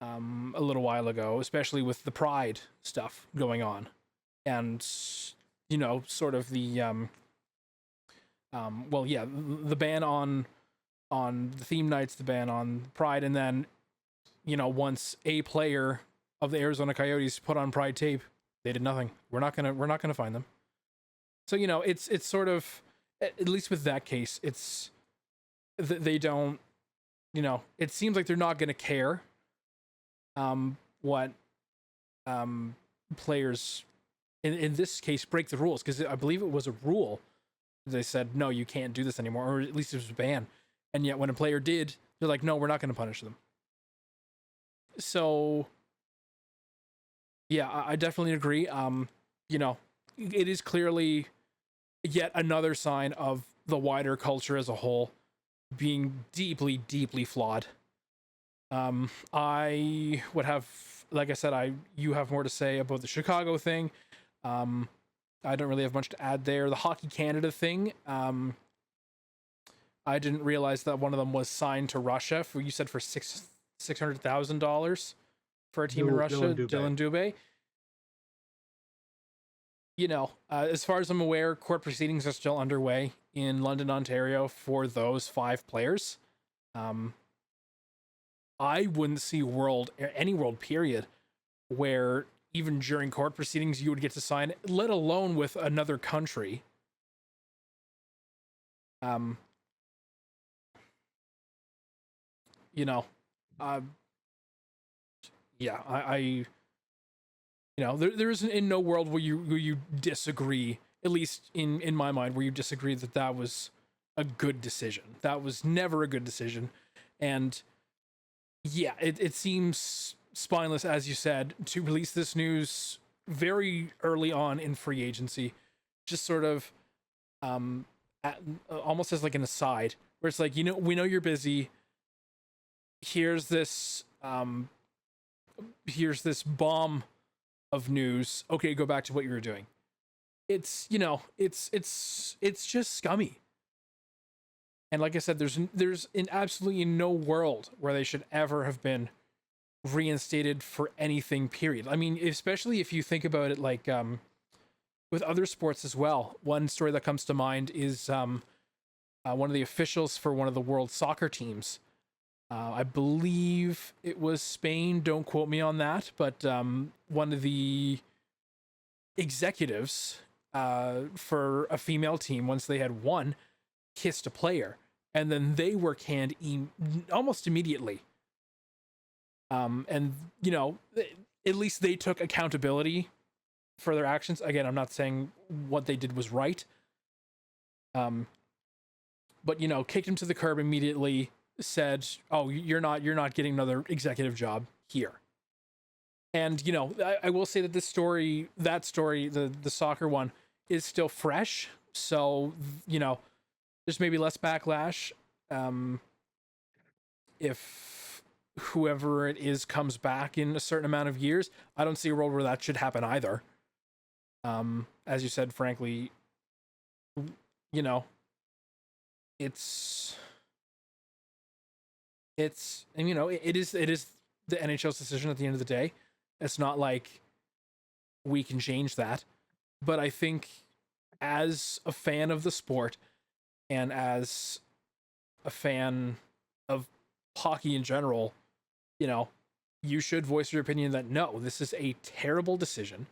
a little while ago, especially with the Pride stuff going on, and sort of the the ban on the theme nights, the ban on Pride, and then once a player of the Arizona Coyotes put on Pride tape, they did nothing. We're not gonna find them. So it's sort of, at least with that case, it's they don't, it seems like they're not gonna care what players in this case break the rules, because I believe it was a rule. They said no, you can't do this anymore, or at least it was a ban. And yet when a player did, they're like, no, we're not going to punish them. So yeah, I definitely agree. It is clearly yet another sign of the wider culture as a whole being deeply, deeply flawed. I would have, like I said, you have more to say about the Chicago thing. I don't really have much to add there. The Hockey Canada thing, I didn't realize that one of them was signed to Russia. You said for $600,000 for a team in Russia, Dylan Dubé. As far as I'm aware, court proceedings are still underway in London, Ontario for those 5 players. I wouldn't see any world period where even during court proceedings you would get to sign, let alone with another country. There isn't in no world where you disagree, at least in my mind, where you disagree that was a good decision. That was never a good decision. And yeah, it seems spineless, as you said, to release this news very early on in free agency, just sort of almost as like an aside, where it's like, we know you're busy. Here's this bomb of news. Okay, go back to what you were doing. It's it's just scummy. And like I said, there's in absolutely no world where they should ever have been reinstated for anything, period. I mean, especially if you think about it like with other sports as well. One story that comes to mind is one of the officials for one of the world soccer teams. I believe it was Spain, don't quote me on that, but one of the executives for a female team, once they had won, kissed a player, and then they were canned almost immediately. And at least they took accountability for their actions. Again, I'm not saying what they did was right, but kicked him to the curb immediately. said, "Oh, you're not getting another executive job here." And I will say that the soccer one, is still fresh. So there's maybe less backlash if whoever it is comes back in a certain amount of years. I don't see a world where that should happen either. As you said, frankly, you know, it's and it is the NHL's decision at the end of the day. It's not like we can change that. But I think as a fan of the sport and as a fan of hockey in general, you should voice your opinion that no, this is a terrible decision.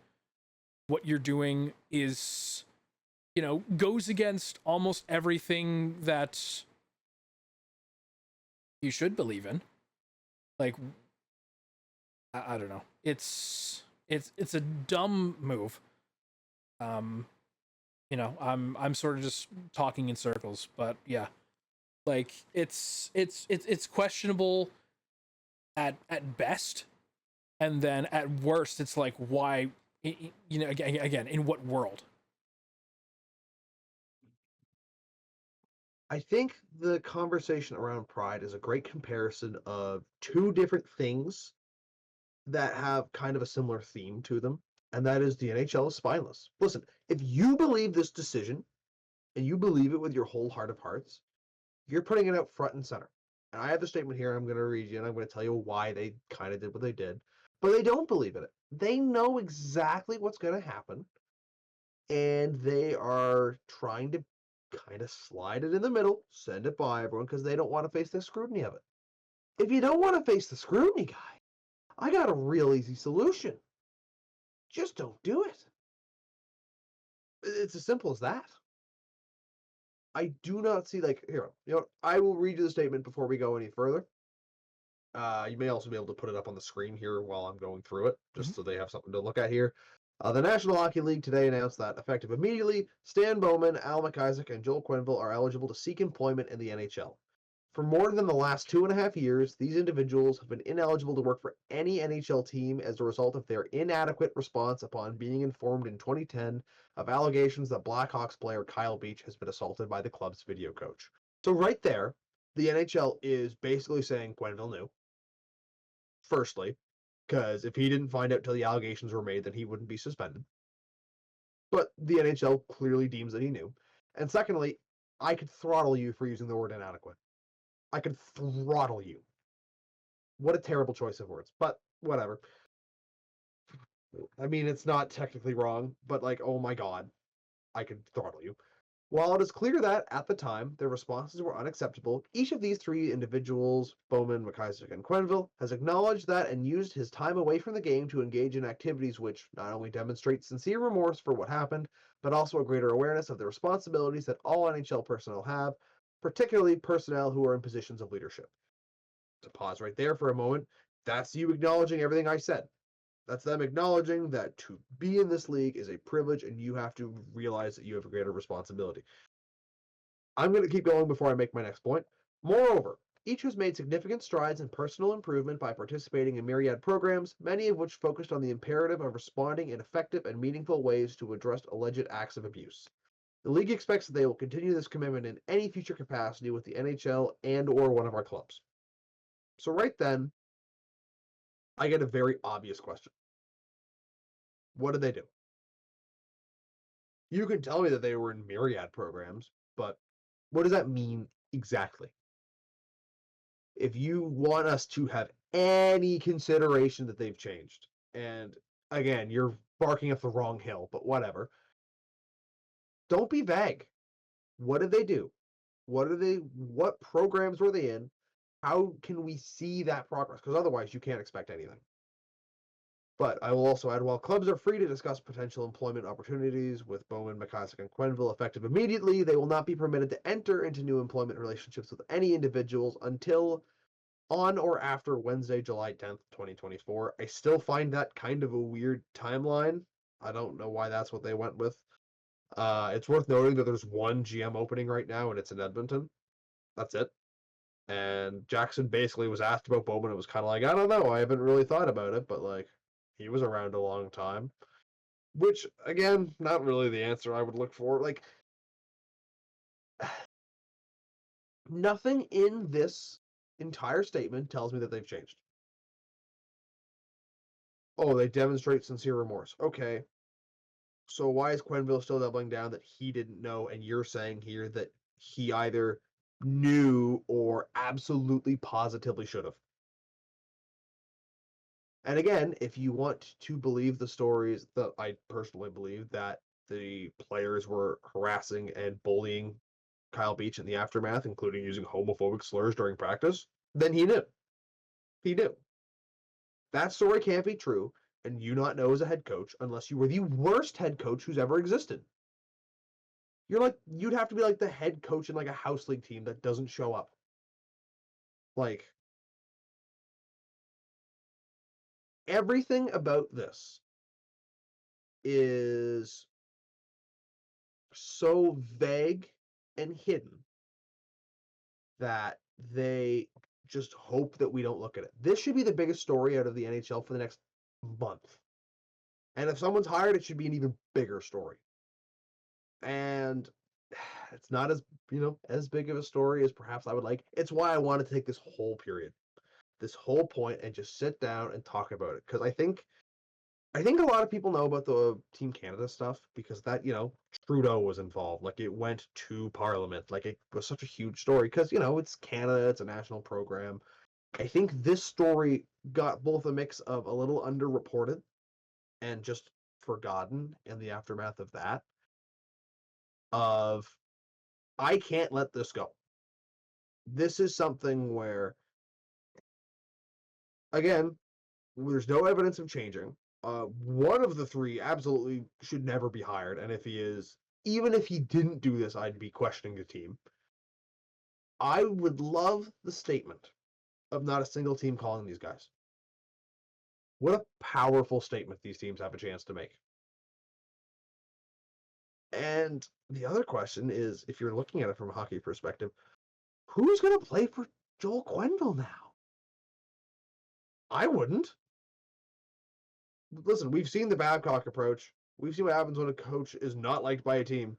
What you're doing is, goes against almost everything that you should believe in. Like, I don't know. It's a dumb move. I'm sort of just talking in circles, but yeah, like it's questionable at best, and then at worst, it's like, why, again, in what world? I think the conversation around pride is a great comparison of two different things that have kind of a similar theme to them, and that is the NHL is spineless. Listen, if you believe this decision and you believe it with your whole heart of hearts, you're putting it out front and center. And I have the statement here, I'm going to read you, and I'm going to tell you why they kind of did what they did. But they don't believe in it. They know exactly what's going to happen, and they are trying to kind of slide it in the middle, send it by everyone, because they don't want to face the scrutiny of it. If you don't want to face the scrutiny, guy, I got a real easy solution. Just don't do it. It's as simple as that. I do not see, here, I will read you the statement before we go any further. You may also be able to put it up on the screen here while I'm going through it, just so they have something to look at here. The National Hockey League today announced that, effective immediately, Stan Bowman, Al McIsaac, and Joel Quenneville are eligible to seek employment in the NHL. For more than the last 2.5 years, these individuals have been ineligible to work for any NHL team as a result of their inadequate response upon being informed in 2010 of allegations that Blackhawks player Kyle Beach has been assaulted by the club's video coach. So right there, the NHL is basically saying Quenneville knew. Firstly, because if he didn't find out till the allegations were made, then he wouldn't be suspended. But the NHL clearly deems that he knew. And secondly, I could throttle you for using the word inadequate. I could throttle you. What a terrible choice of words, but whatever. I mean, it's not technically wrong, but oh my god, I could throttle you. While it is clear that, at the time, their responses were unacceptable, each of these three individuals, Bowman, McIsaac, and Quenneville, has acknowledged that and used his time away from the game to engage in activities which not only demonstrate sincere remorse for what happened, but also a greater awareness of the responsibilities that all NHL personnel have, particularly personnel who are in positions of leadership. To pause right there for a moment, that's you acknowledging everything I said. That's them acknowledging that to be in this league is a privilege and you have to realize that you have a greater responsibility. I'm going to keep going before I make my next point. Moreover, each has made significant strides in personal improvement by participating in myriad programs, many of which focused on the imperative of responding in effective and meaningful ways to address alleged acts of abuse. The league expects that they will continue this commitment in any future capacity with the NHL and or one of our clubs. So right then, I get a very obvious question. What did they do? You can tell me that they were in myriad programs, but what does that mean exactly? If you want us to have any consideration that they've changed, and again, you're barking up the wrong hill, but whatever. Don't be vague. What did they do? What programs were they in? How can we see that progress? Because otherwise you can't expect anything. But I will also add, while clubs are free to discuss potential employment opportunities with Bowman, McIsaac, and Quenneville effective immediately, they will not be permitted to enter into new employment relationships with any individuals until on or after Wednesday, July 10th, 2024. I still find that kind of a weird timeline. I don't know why that's what they went with. It's worth noting that there's one GM opening right now, and it's in Edmonton. That's it. And Jackson basically was asked about Bowman. It was kind of like, I don't know. I haven't really thought about it, but like, he was around a long time. Which, again, not really the answer I would look for. Like, nothing in this entire statement tells me that they've changed. Oh, they demonstrate sincere remorse. Okay. So why is Quenneville still doubling down that he didn't know, and you're saying here that he either knew or absolutely positively should have? And again, if you want to believe the stories that I personally believe that the players were harassing and bullying Kyle Beach in the aftermath, including using homophobic slurs during practice, then he knew. He knew. That story can't be true, and you not know as a head coach unless you were the worst head coach who's ever existed. You'd have to be like the head coach in like a house league team that doesn't show up. Like, everything about this is so vague and hidden that they just hope that we don't look at it. This should be the biggest story out of the NHL for the next month. And if someone's hired, it should be an even bigger story. And it's not as big of a story as perhaps I would like. It's why I wanted to take this whole period, this whole point, and just sit down and talk about it. Because I think a lot of people know about the Team Canada stuff because that, Trudeau was involved. Like, it went to Parliament. Like, it was such a huge story because, it's Canada, it's a national program. I think this story got both a mix of a little underreported and just forgotten in the aftermath of that. Of, I can't let this go. This is something where, again, there's no evidence of changing. One of the three absolutely should never be hired, and even if he didn't do this, I'd be questioning the team. I would love the statement of not a single team calling these guys. What a powerful statement these teams have a chance to make. And the other question is, if you're looking at it from a hockey perspective, who's going to play for Joel Quenneville now? I wouldn't. Listen, we've seen the Babcock approach. We've seen what happens when a coach is not liked by a team.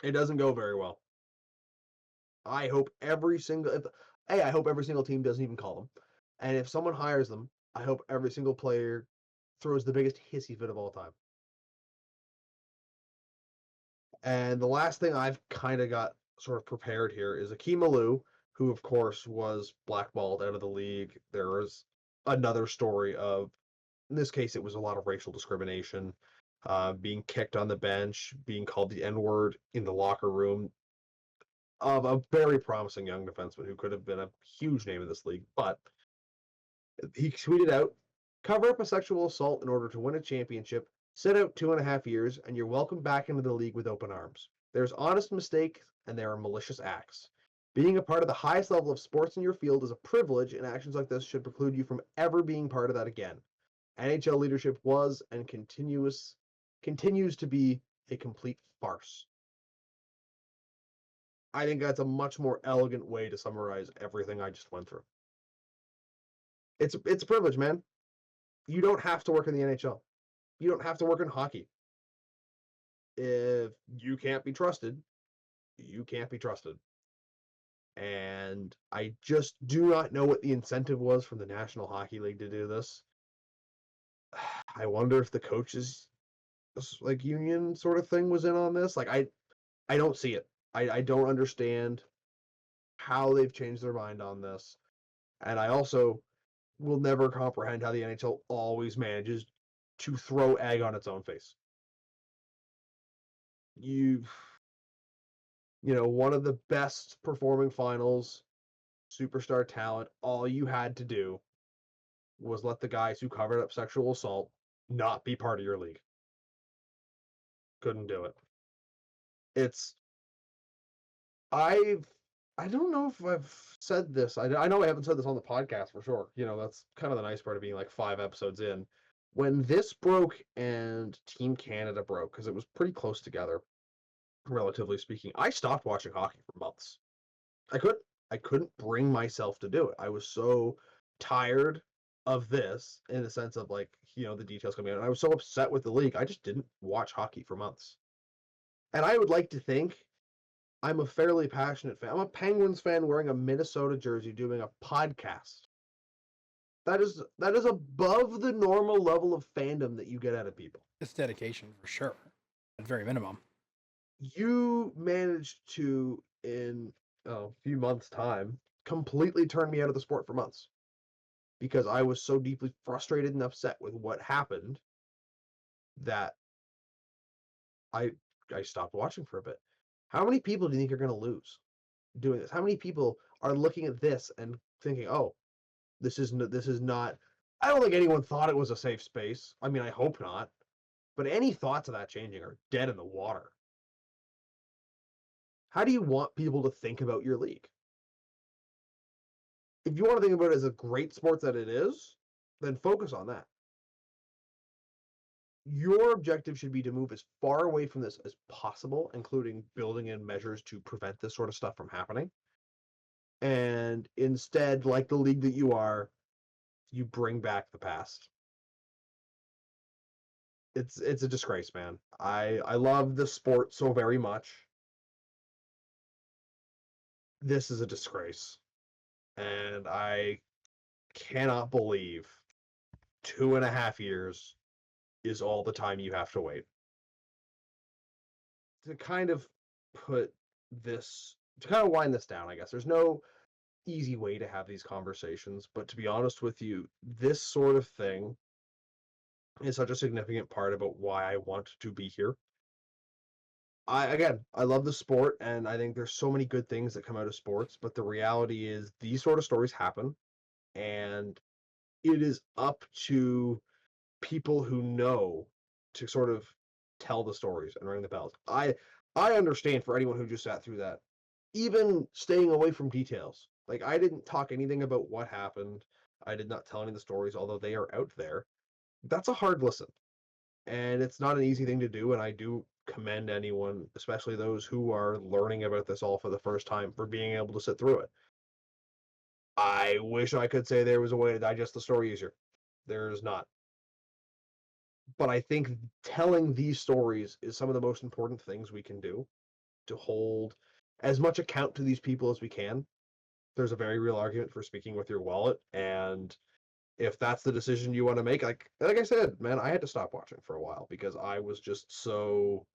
It doesn't go very well. I hope every single team doesn't even call them. And if someone hires them, I hope every single player throws the biggest hissy fit of all time. And the last thing I've kind of got sort of prepared here is Akeem Alou, who of course was blackballed out of the league. There was another story of, in this case, it was a lot of racial discrimination, being kicked on the bench, being called the N-word in the locker room, of a very promising young defenseman who could have been a huge name in this league. But he tweeted out, cover up a sexual assault in order to win a championship, sit out 2.5 years, and you're welcome back into the league with open arms. There's honest mistakes and there are malicious acts. Being a part of the highest level of sports in your field is a privilege, and actions like this should preclude you from ever being part of that again. NHL leadership was and continues to be a complete farce. I think that's a much more elegant way to summarize everything I just went through. It's a privilege, man. You don't have to work in the NHL. You don't have to work in hockey. If you can't be trusted, you can't be trusted. And I just do not know what the incentive was from the National Hockey League to do this. I wonder if the coaches union sort of thing was in on this. Like, I don't see it. I don't understand how they've changed their mind on this. And I also will never comprehend how the NHL always manages to throw egg on its own face. One of the best performing finals, superstar talent, all you had to do was let the guys who covered up sexual assault not be part of your league. Couldn't do it. I don't know if I've said this. I know I haven't said this on the podcast for sure. That's kind of the nice part of being like 5 episodes in. When this broke and Team Canada broke, because it was pretty close together, relatively speaking, I stopped watching hockey for months. I couldn't. I couldn't bring myself to do it. I was so tired of this in the sense of like, the details coming out. And I was so upset with the league. I just didn't watch hockey for months. And I would like to think I'm a fairly passionate fan. I'm a Penguins fan wearing a Minnesota jersey doing a podcast. That is above the normal level of fandom that you get out of people. It's dedication for sure, at very minimum. You managed to, in a few months' time, completely turn me out of the sport for months because I was so deeply frustrated and upset with what happened that I stopped watching for a bit. How many people do you think you're going to lose doing this? How many people are looking at this and thinking, "Oh, this is not." I don't think anyone thought it was a safe space. I mean, I hope not. But any thoughts of that changing are dead in the water. How do you want people to think about your league? If you want to think about it as a great sport that it is, then focus on that. Your objective should be to move as far away from this as possible, including building in measures to prevent this sort of stuff from happening. And instead, like the league that you are, you bring back the past. It's a disgrace, man. I love the sport so very much. This is a disgrace. And I cannot believe 2.5 years is all the time you have to wait. To kind of wind this down, I guess. There's no easy way to have these conversations, but to be honest with you, this sort of thing is such a significant part about why I want to be here. I love the sport, and I think there's so many good things that come out of sports, but the reality is these sort of stories happen, and it is up to people who know to sort of tell the stories and ring the bells. I understand for anyone who just sat through that. Even staying away from details. Like, I didn't talk anything about what happened. I did not tell any of the stories, although they are out there. That's a hard listen. And it's not an easy thing to do, and I do commend anyone, especially those who are learning about this all for the first time, for being able to sit through it. I wish I could say there was a way to digest the story easier. There's not. But I think telling these stories is some of the most important things we can do to hold as much account to these people as we can. There's a very real argument for speaking with your wallet, and if that's the decision you want to make, like I said, man, I had to stop watching for a while because I was just so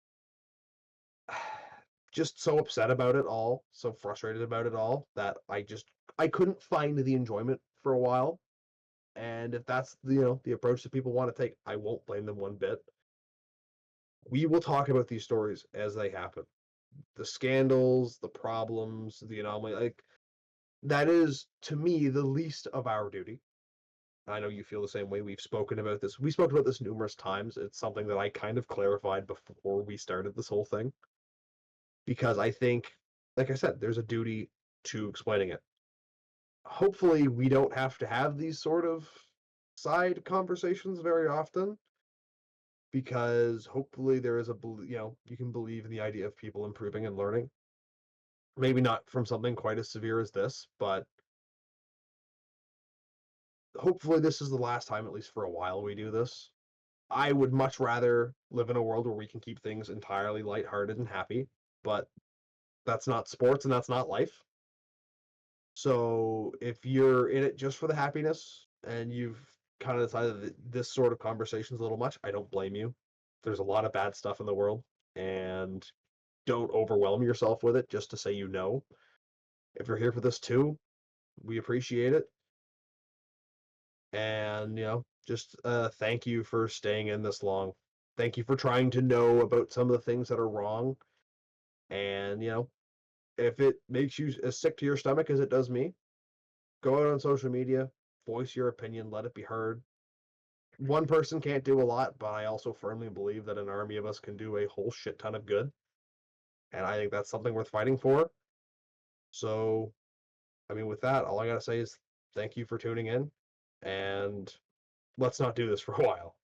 upset about it all, so frustrated about it all that I couldn't find the enjoyment for a while. And if that's the approach that people want to take, I won't blame them one bit. We will talk about these stories as they happen. The scandals, the problems, the anomaly, like that is to me the least of our duty. I know you feel the same way. We've spoken about this. We spoke about this numerous times. It's something that I kind of clarified before we started this whole thing. Because I think, like I said, there's a duty to explaining it. Hopefully we don't have to have these sort of side conversations very often, because hopefully there is you can believe in the idea of people improving and learning. Maybe not from something quite as severe as this, but hopefully this is the last time, at least for a while, we do this. I would much rather live in a world where we can keep things entirely lighthearted and happy, but that's not sports and that's not life. So if you're in it just for the happiness and you've kind of decided that this sort of conversation is a little much, I don't blame you. There's a lot of bad stuff in the world, and don't overwhelm yourself with it just to say you know. If you're here for this too, we appreciate it. And, just thank you for staying in this long. Thank you for trying to know about some of the things that are wrong. And, if it makes you as sick to your stomach as it does me, go out on social media, voice your opinion, let it be heard. One person can't do a lot, but I also firmly believe that an army of us can do a whole shit ton of good. And I think that's something worth fighting for. So, I mean, with that, all I got to say is thank you for tuning in, and let's not do this for a while.